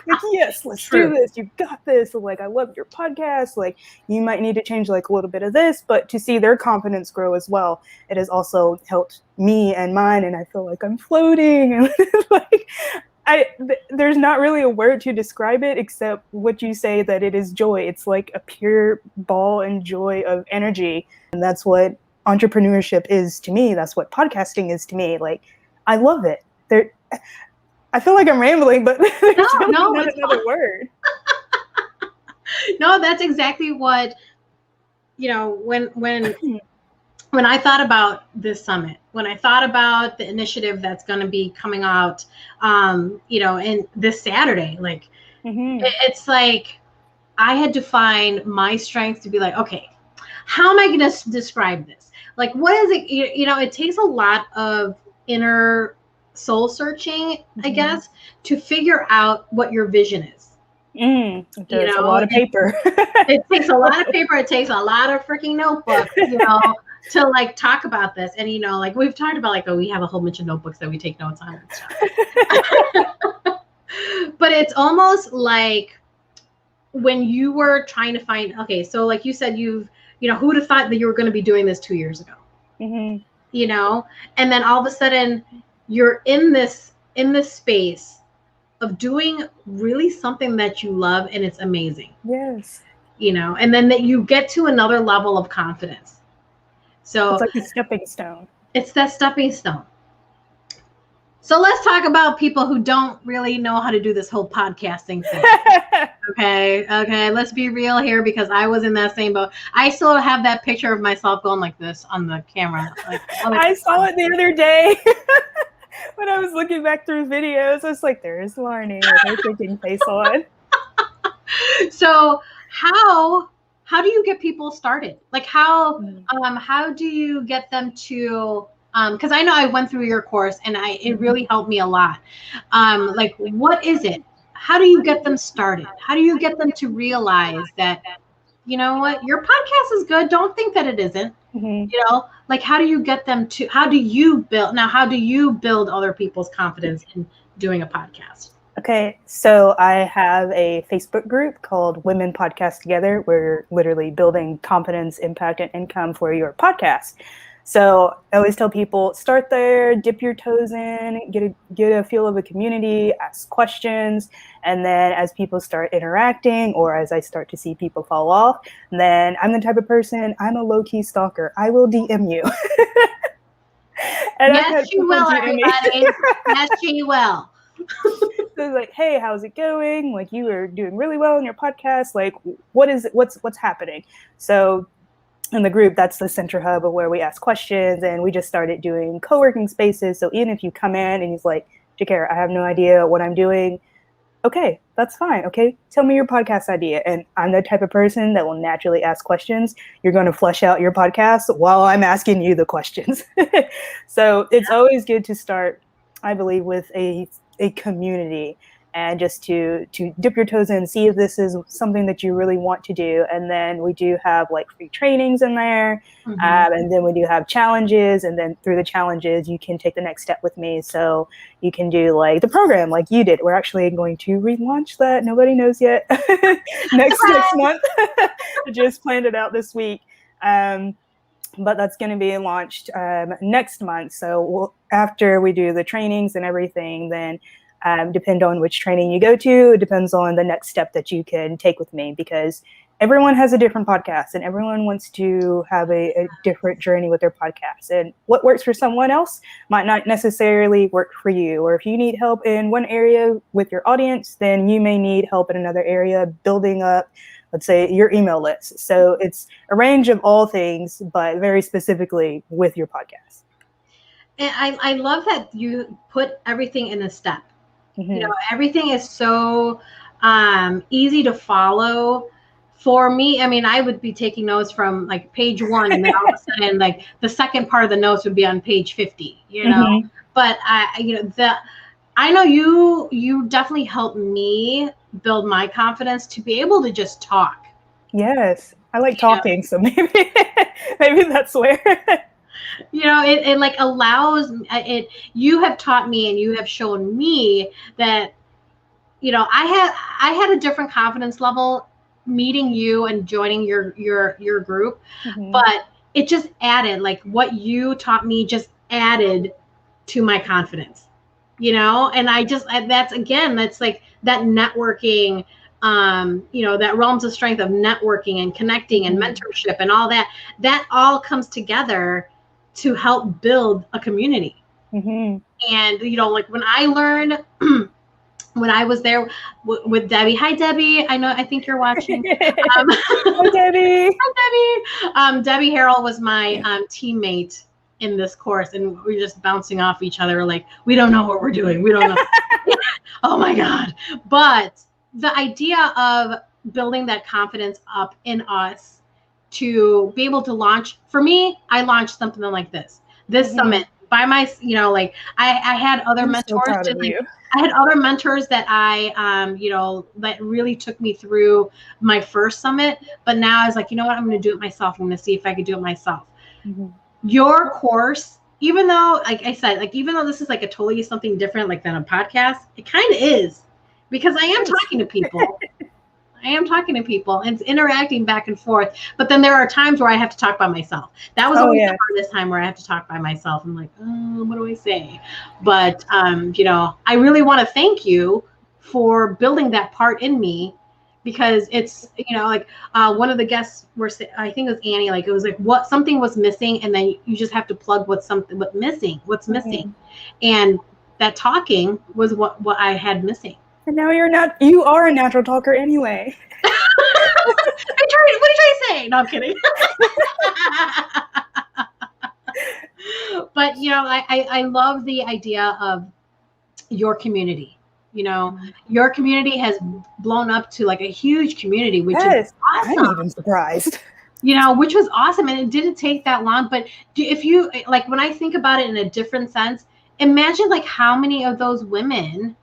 Like, yes, let's do this. You got this. Like, I love your podcast. Like, you might need to change like a little bit of this, but to see their confidence grow as well, it has also helped me and mine. And I feel like I'm floating. And like, there's not really a word to describe it except what you say, that it is joy. It's like a pure ball and joy of energy. And that's what entrepreneurship is to me. That's what podcasting is to me. Like, I love it. I feel like I'm rambling, but there's really not another word. No, that's exactly what, you know, when I thought about this summit, when I thought about the initiative that's going to be coming out, you know, and this Saturday, like, it's like I had to find my strength to be like, okay, how am I going to describe this? Like, what is it? You know, it takes a lot of inner soul searching, I guess, to figure out what your vision is. It takes a lot of paper. It takes a lot of paper. It takes a lot of freaking notebooks, you know, to like talk about this. And, you know, like we've talked about, like, oh, we have a whole bunch of notebooks that we take notes on and stuff. But it's almost like when you were trying to find, okay, so like you said, you know, who would have thought that you were going to be doing this 2 years ago? You know, and then all of a sudden you're in this space of doing really something that you love, and it's amazing. Yes. You know, and then that you get to another level of confidence. So it's like a stepping stone. It's that stepping stone. So let's talk about people who don't really know how to do this whole podcasting thing. Okay. Let's be real here, because I was in that same boat. I still have that picture of myself going like this on the camera. Like, I saw it the other day. When I was looking back through videos, I was like, there's Larnie with her thinking face on. So how do you get people started? Like how do you get them to, because I know I went through your course and it really helped me a lot. Like, what is it? How do you get them started? How do you get them to realize that, you know what, your podcast is good. Don't think that it isn't. You know, like, how do you get them to, how do you build other people's confidence in doing a podcast? Okay, so I have a Facebook group called Women Podcast Together. We're literally building confidence, impact, and income for your podcast. So I always tell people, start there, dip your toes in, get a feel of a community, ask questions, and then as people start interacting, or as I start to see people fall off, then I'm the type of person, I'm a low-key stalker. I will DM you. And yes, you will, everybody. Yes, you will. So like, hey, how's it going? Like, you are doing really well in your podcast. Like, what's happening? So in the group, that's the center hub of where we ask questions, and we just started doing co-working spaces. So even if you come in and he's like, Jakara, I have no idea what I'm doing. Okay, that's fine. Okay, tell me your podcast idea. And I'm the type of person that will naturally ask questions. You're going to flesh out your podcast while I'm asking you the questions. So it's always good to start, I believe, with a community, and just to dip your toes in, see if this is something that you really want to do. And then we do have like free trainings in there. And then we do have challenges. And then through the challenges, you can take the next step with me. So you can do like the program like you did. We're actually going to relaunch that. Nobody knows yet. next month. I just planned it out this week. But that's going to be launched next month. So after we do the trainings and everything, then depend on which training you go to. It depends on the next step that you can take with me, because everyone has a different podcast and everyone wants to have a different journey with their podcast. And what works for someone else might not necessarily work for you. Or if you need help in one area with your audience, then you may need help in another area building up, let's say, your email list. So it's a range of all things, but very specifically with your podcast. And I love that you put everything in a step. You know, everything is so easy to follow for me, I mean, I would be taking notes from like page 1, and then all of a sudden, like the second part of the notes would be on page 50, you know. Mhm. But I know you definitely helped me build my confidence to be able to just talk. Yes, I like You know? talking, so maybe that's where. You know, it like allows it. You have taught me, and you have shown me that, you know, I had a different confidence level meeting you and joining your group, Mhm. but it just added, like what you taught me just added to my confidence, you know. And that's like that networking, you know, that realms of strength of networking and connecting and Mhm. mentorship and all that all comes together to help build a community. Mhm. And you know, like when I learned when I was there with Debbie. Hi, Debbie. I think you're watching. Hi, Debbie. Hi, Debbie. Debbie Harrell was my teammate in this course, and we were just bouncing off each other like, we don't know what we're doing. We don't know. Oh my God. But the idea of building that confidence up in us to be able to launch, for me, I launched something like this Mhm. summit by my, you know, like I had other I'm so mentors proud to of like, you. I had other mentors that you know, that really took me through my first summit. But now I was like, you know what? I'm going to do it myself. I'm going to see if I could do it myself. Mhm. Your course, even though, like I said, like even though this is like a totally something different, like than a podcast, it kind of is, because I am Yes. talking to people. I am talking to people and it's interacting back and forth. But then there are times where I have to talk by myself. That was Oh, always yeah. the hardest time, where I have to talk by myself. I'm like, oh, what do I say? But you know, I really want to thank you for building that part in me, because it's, you know, like one of the guests I think it was Annie, like it was like what something was missing, and then you just have to plug what's missing. Mhm. And that talking was what I had missing. And now you are a natural talker anyway. What are you trying to say? No, I'm kidding. But you know, I love the idea of your community. You know, your community has blown up to like a huge community, which is Yes, I'm awesome. even surprised. You know, which was awesome, and it didn't take that long. But if you like, when I think about it in a different sense, imagine like how many of those women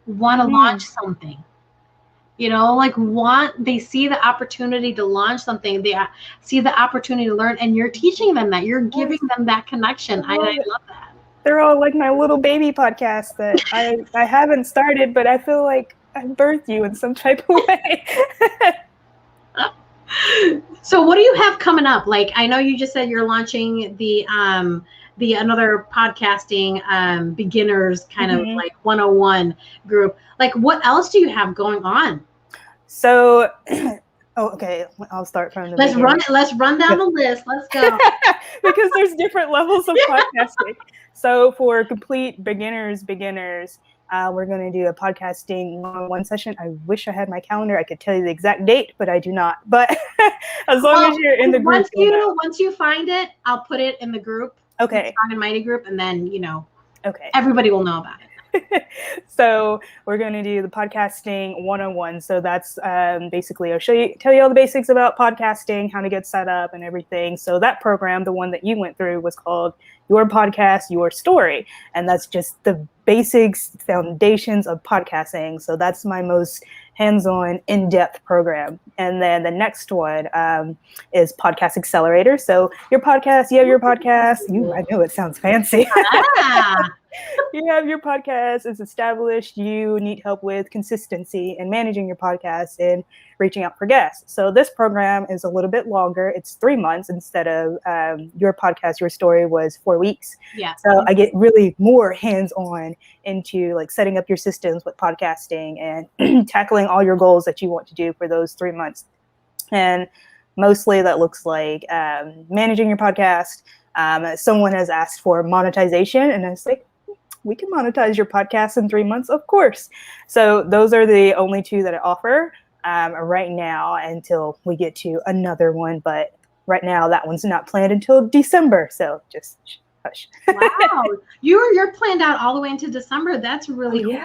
want to launch Mhm. something. You know, like they see the opportunity to launch something, they see the opportunity to learn, and you're teaching them that, you're giving them that connection. I love that. They're all like my little baby podcasts that I haven't started, but I feel like I birthed you in some type of way. So what do you have coming up? Like, I know you just said you're launching the another podcasting beginners kind of Mhm. like 101 group. Like, what else do you have going on? So, okay, I'll start from the beginning. Let's run down the list. Let's go. Because there's different levels of podcasting. So for complete beginners, we're going to do a podcasting one-on-one session. I wish I had my calendar. I could tell you the exact date, but I do not. But as long as you're in the group, once you find it, I'll put it in the group. Okay. Strong and Mighty group, and then, you know, okay. Everybody will know about it. So we're going to do the podcasting 101. So that's basically I'll tell you all the basics about podcasting, how to get set up and everything. So that program, the one that you went through, was called Your Podcast, Your Story. And that's just the basics, foundations of podcasting. So that's my most hands-on, in-depth program. And then the next one is Podcast Accelerator. So your podcast, you have your podcast. I know it sounds fancy. You have your podcast, it's established, you need help with consistency and managing your podcast and reaching out for guests. So this program is a little bit longer. It's 3 months instead of Your Podcast, Your Story was 4 weeks. Yeah. So I get really more hands-on into like setting up your systems with podcasting and tackling all your goals that you want to do for those 3 months. And mostly that looks like managing your podcast. Someone has asked for monetization, and I was like, we can monetize your podcast in 3 months, of course. So those are the only two that I offer right now until we get to another one. But right now, that one's not planned until December. So just hush. Wow, you're planned out all the way into December. That's really cool.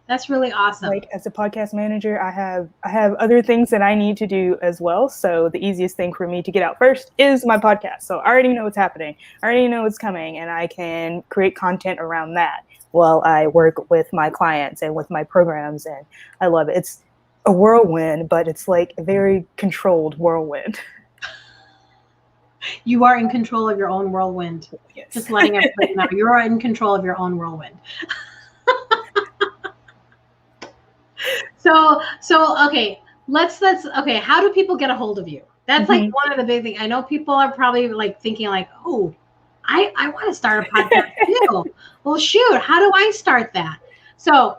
That's really awesome. Like as a podcast manager, I have other things that I need to do as well. So the easiest thing for me to get out first is my podcast. So I already know what's happening. I already know what's coming, and I can create content around that while I work with my clients and with my programs. And I love it. It's a whirlwind, but it's like a very controlled whirlwind. You are in control of your own whirlwind. Yes. Just letting everybody know you're in control of your own whirlwind. So okay, let's okay. How do people get a hold of you? That's like one of the big things. I know people are probably like thinking like, oh, I want to start a podcast too. Well, shoot, how do I start that? So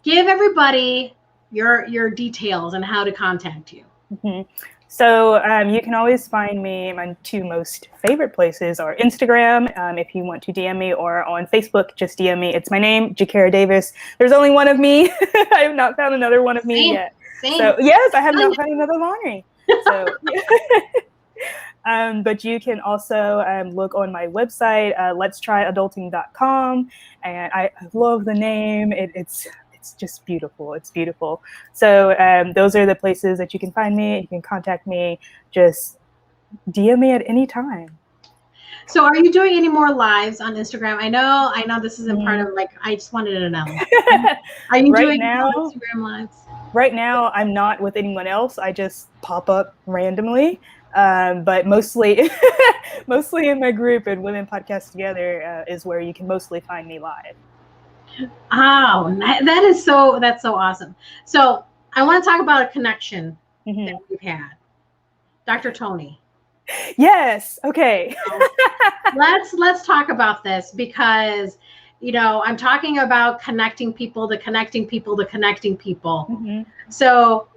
give everybody your details and how to contact you. So you can always find me. My two most favorite places are Instagram, if you want to DM me, or on Facebook, just DM me. It's my name, Jakara Davis. There's only one of me. I have not found another one of me yet. Same. So yes, I have not found another Lonnie. So, but you can also look on my website, letstryadulting.com, and I love the name. It's just beautiful. It's beautiful. So those are the places that you can find me. You can contact me. Just DM me at any time. So are you doing any more lives on Instagram? I know this isn't part of like, I just wanted to know. Are you doing more Instagram lives? Right now, I'm not with anyone else. I just pop up randomly. But mostly in my group and Women Podcast Together is where you can mostly find me live. Oh, that's so awesome. So I want to talk about a connection that we've had. Dr. Tony. Yes. Okay. let's talk about this because, I'm talking about connecting people to connecting people to connecting people. So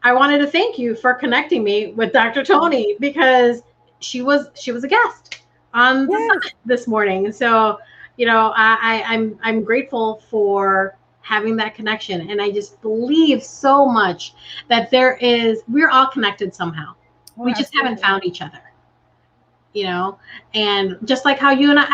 I wanted to thank you for connecting me with Dr. Tony because she was a guest on the summit this morning. So I'm grateful for having that connection. And I just believe so much that we're all connected somehow. We just haven't found each other, and just like how you and I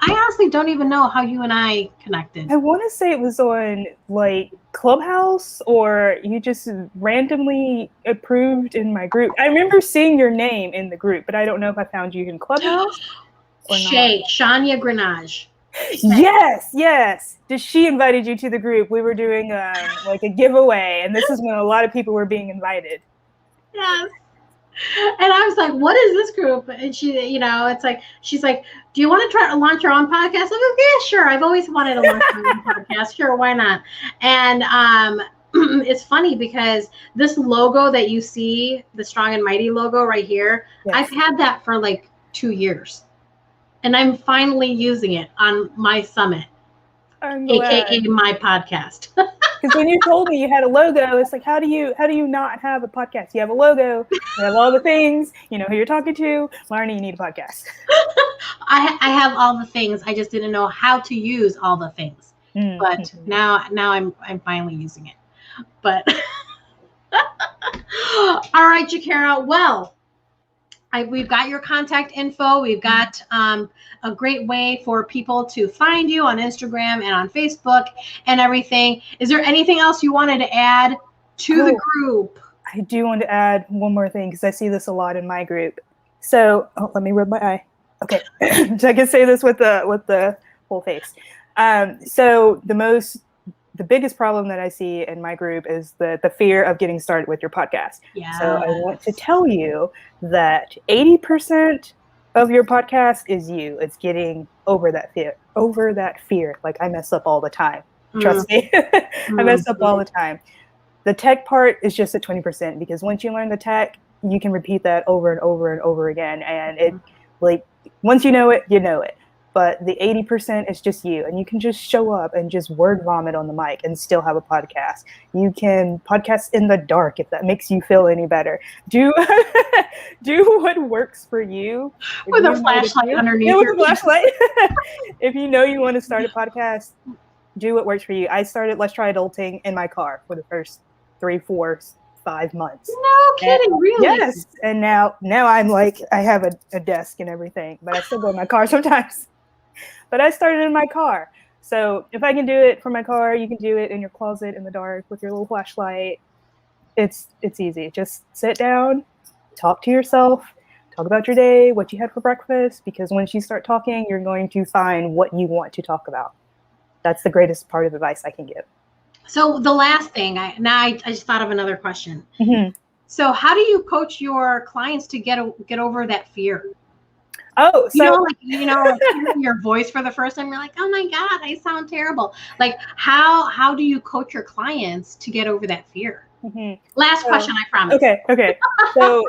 honestly don't even know how you and I connected. I want to say it was on like Clubhouse, or you just randomly approved in my group. I remember seeing your name in the group, but I don't know if I found you in Clubhouse or Shania Grenache. Yes. She invited you to the group. We were doing like a giveaway, and this is when a lot of people were being invited. Yes. And I was like, what is this group? And she, it's like, she's like, do you want to try to launch your own podcast? I'm like, yeah, sure. I've always wanted to launch my own podcast. Sure, why not? And it's funny because this logo that you see, the Strong and Mighty logo right here, I've had that for like 2 years. And I'm finally using it on my summit, aka my podcast. Because when you told me you had a logo, it's like, how do you not have a podcast? You have a logo, you have all the things, you know who you're talking to. Marnie, you need a podcast. I have all the things. I just didn't know how to use all the things. But now I'm finally using it. But all right, Jakara. Well, we've got your contact info. We've got a great way for people to find you on Instagram and on Facebook and everything. Is there anything else you wanted to add to the group? I do want to add one more thing because I see this a lot in my group. So let me rub my eye. Okay, so I can say this with the whole face. So the biggest problem that I see in my group is the fear of getting started with your podcast. Yeah. So I want to tell you that 80% of your podcast is you. It's getting over that fear. Like I mess up all the time. Trust me. I mess up all the time. The tech part is just at 20% because once you learn the tech, you can repeat that over and over and over again. And it like once you know it, you know it. But the 80% is just you, and you can just show up and just word vomit on the mic and still have a podcast. You can podcast in the dark if that makes you feel any better. Do what works for you. With a flashlight underneath. Yeah, with a flashlight. If you know you want to start a podcast, do what works for you. I started Let's Try Adulting in my car for the first 3, 4, 5 months. No kidding, really? Yes. And now I'm like, I have a desk and everything, but I still go in my car sometimes. But I started in my car. So if I can do it from my car, you can do it in your closet in the dark with your little flashlight. It's easy. Just sit down, talk to yourself, talk about your day, what you had for breakfast, because once you start talking, you're going to find what you want to talk about. That's the greatest part of advice I can give. So the last thing, I just thought of another question. Mm-hmm. So how do you coach your clients to get over that fear? Oh, so hearing your voice for the first time, you're like, oh my God, I sound terrible. Like, how do you coach your clients to get over that fear? Mm-hmm. Last question, I promise. Okay. So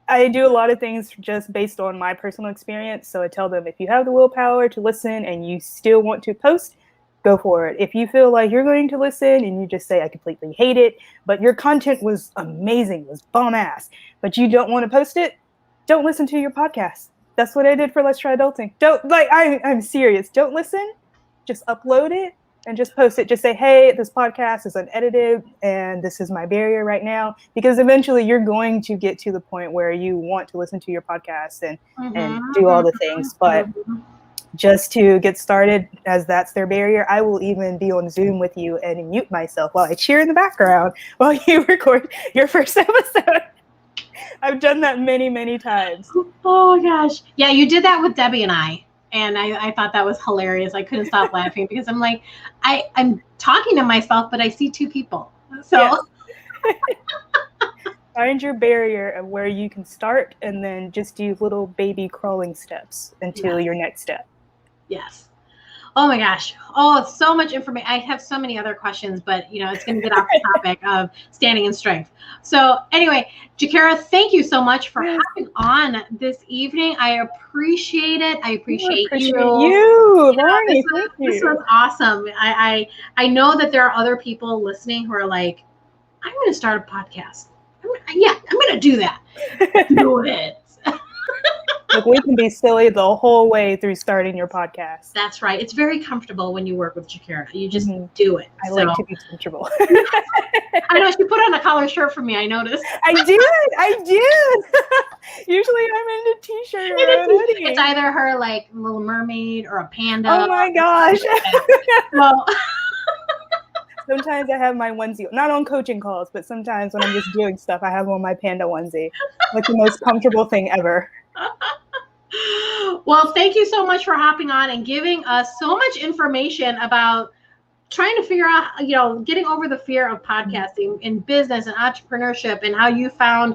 I do a lot of things just based on my personal experience. So I tell them, if you have the willpower to listen and you still want to post, go for it. If you feel like you're going to listen and you just say, I completely hate it, but your content was amazing, was bomb ass, but you don't want to post it, don't listen to your podcast. That's what I did for Let's Try Adulting. I'm serious. Don't listen. Just upload it and just post it. Just say, hey, this podcast is unedited and this is my barrier right now. Because eventually you're going to get to the point where you want to listen to your podcast and do all the things. But just to get started, as that's their barrier, I will even be on Zoom with you and mute myself while I cheer in the background while you record your first episode. I've done that many, many times. Oh gosh. Yeah, you did that with Debbie and I. And I thought that was hilarious. I couldn't stop laughing because I'm like, I'm talking to myself, but I see two people. So find your barrier of where you can start and then just do little baby crawling steps until your next step. Yes. Oh my gosh. Oh, it's so much information. I have so many other questions, but it's going to get off the topic of standing in strength. So anyway, Jakara, thank you so much for hopping on this evening. I appreciate it. I appreciate you. Lonnie, thank you. This was awesome. I know that there are other people listening who are like, I'm going to start a podcast. I'm going to do that. Do it. Like, we can be silly the whole way through starting your podcast. That's right. It's very comfortable when you work with Jakara. You just do it. I like to be comfortable. I know, she put on a collar shirt for me, I noticed. I did. Usually I'm in a t-shirt or a hoodie. It's either her like Little Mermaid or a panda. Oh my gosh. Well, sometimes I have my onesie, not on coaching calls, but sometimes when I'm just doing stuff, I have on my panda onesie. Like the most comfortable thing ever. Well, thank you so much for hopping on and giving us so much information about trying to figure out, getting over the fear of podcasting in business and entrepreneurship, and how you found,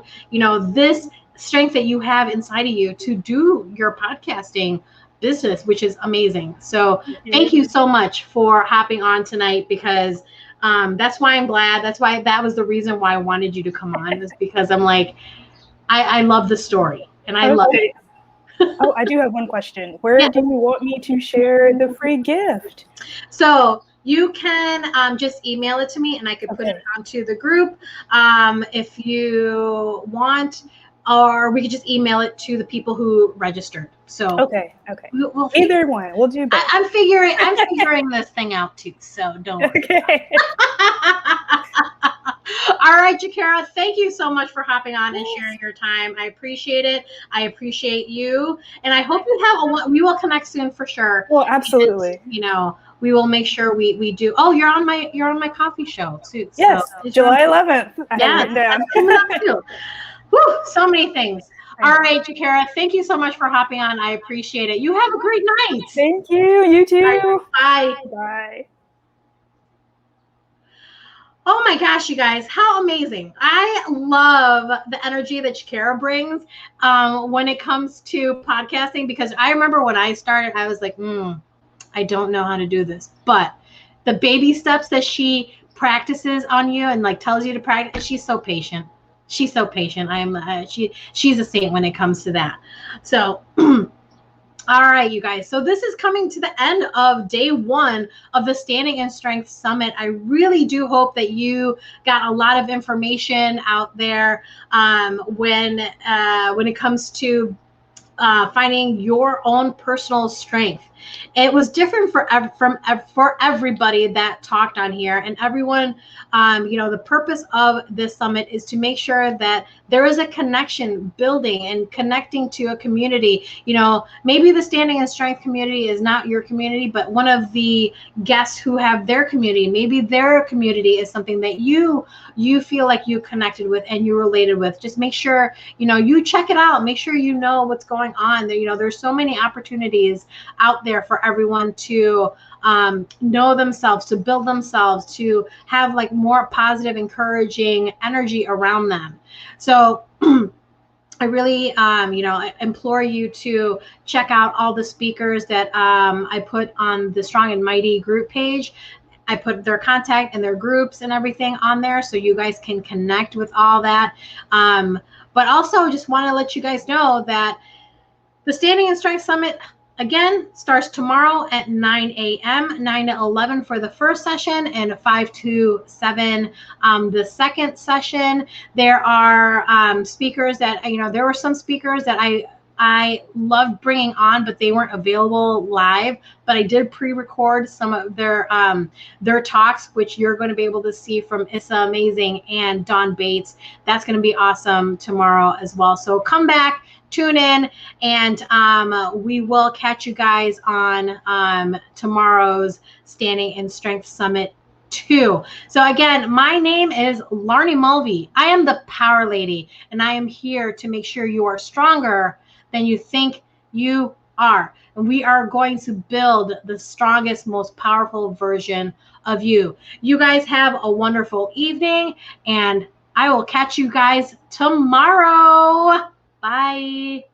this strength that you have inside of you to do your podcasting business, which is amazing. So thank you so much for hopping on tonight, because that's why I'm glad. That was the reason why I wanted you to come on, is because I'm like, I love the story. And I love it. Oh, I do have one question. Where do you want me to share the free gift? So you can just email it to me and I could put it onto the group if you want, or we could just email it to the people who registered. So okay. We'll either one. We'll do both. I'm figuring this thing out too. So don't worry. Okay. All right, Jakara, thank you so much for hopping on and sharing your time. I appreciate it. I appreciate you. And I hope we will connect soon for sure. Well, absolutely. And, we will make sure we do. Oh, you're on my coffee show too. Yes, so, July 11th. Yeah, that's coming up too. Whew, so many things. All right, Jakara, thank you so much for hopping on. I appreciate it. You have a great night. Thank you. You too. Right, bye. Bye. Oh my gosh, you guys, how amazing. I love the energy that Jakara brings when it comes to podcasting, because I remember when I started, I was like, I don't know how to do this. But the baby steps that she practices on you and like tells you to practice, she's so patient. She's so patient. She's a saint when it comes to that. So all right, you guys. So this is coming to the end of day 1 of the Standing in Strength Summit. I really do hope that you got a lot of information out there when it comes to finding your own personal strength. It was different for everybody that talked on here, and everyone. The purpose of this summit is to make sure that there is a connection building and connecting to a community. Maybe the Standing in Strength community is not your community, but one of the guests who have their community, maybe their community is something that you feel like you connected with and you related with. Just make sure you check it out. Make sure you know what's going on there. There's so many opportunities out there for everyone to know themselves, to build themselves, to have like more positive, encouraging energy around them. So I really, implore you to check out all the speakers that I put on the Strong and Mighty group page. I put their contact and their groups and everything on there so you guys can connect with all that. But also just want to let you guys know that the Standing in Strength Summit, again, starts tomorrow at 9 a.m., 9 to 11 for the first session, and 5 to 7 the second session. There are speakers that, there were some speakers that I loved bringing on, but they weren't available live. But I did pre-record some of their talks, which you're going to be able to see from Issa Amazing and Dawn Bates. That's going to be awesome tomorrow as well. So come back, tune in, and we will catch you guys on tomorrow's Standing in Strength Summit 2. So again, my name is Larnie Mulvey. I am the Power Lady, and I am here to make sure you are stronger than you think you are. And we are going to build the strongest, most powerful version of you. You guys have a wonderful evening, and I will catch you guys tomorrow. Bye.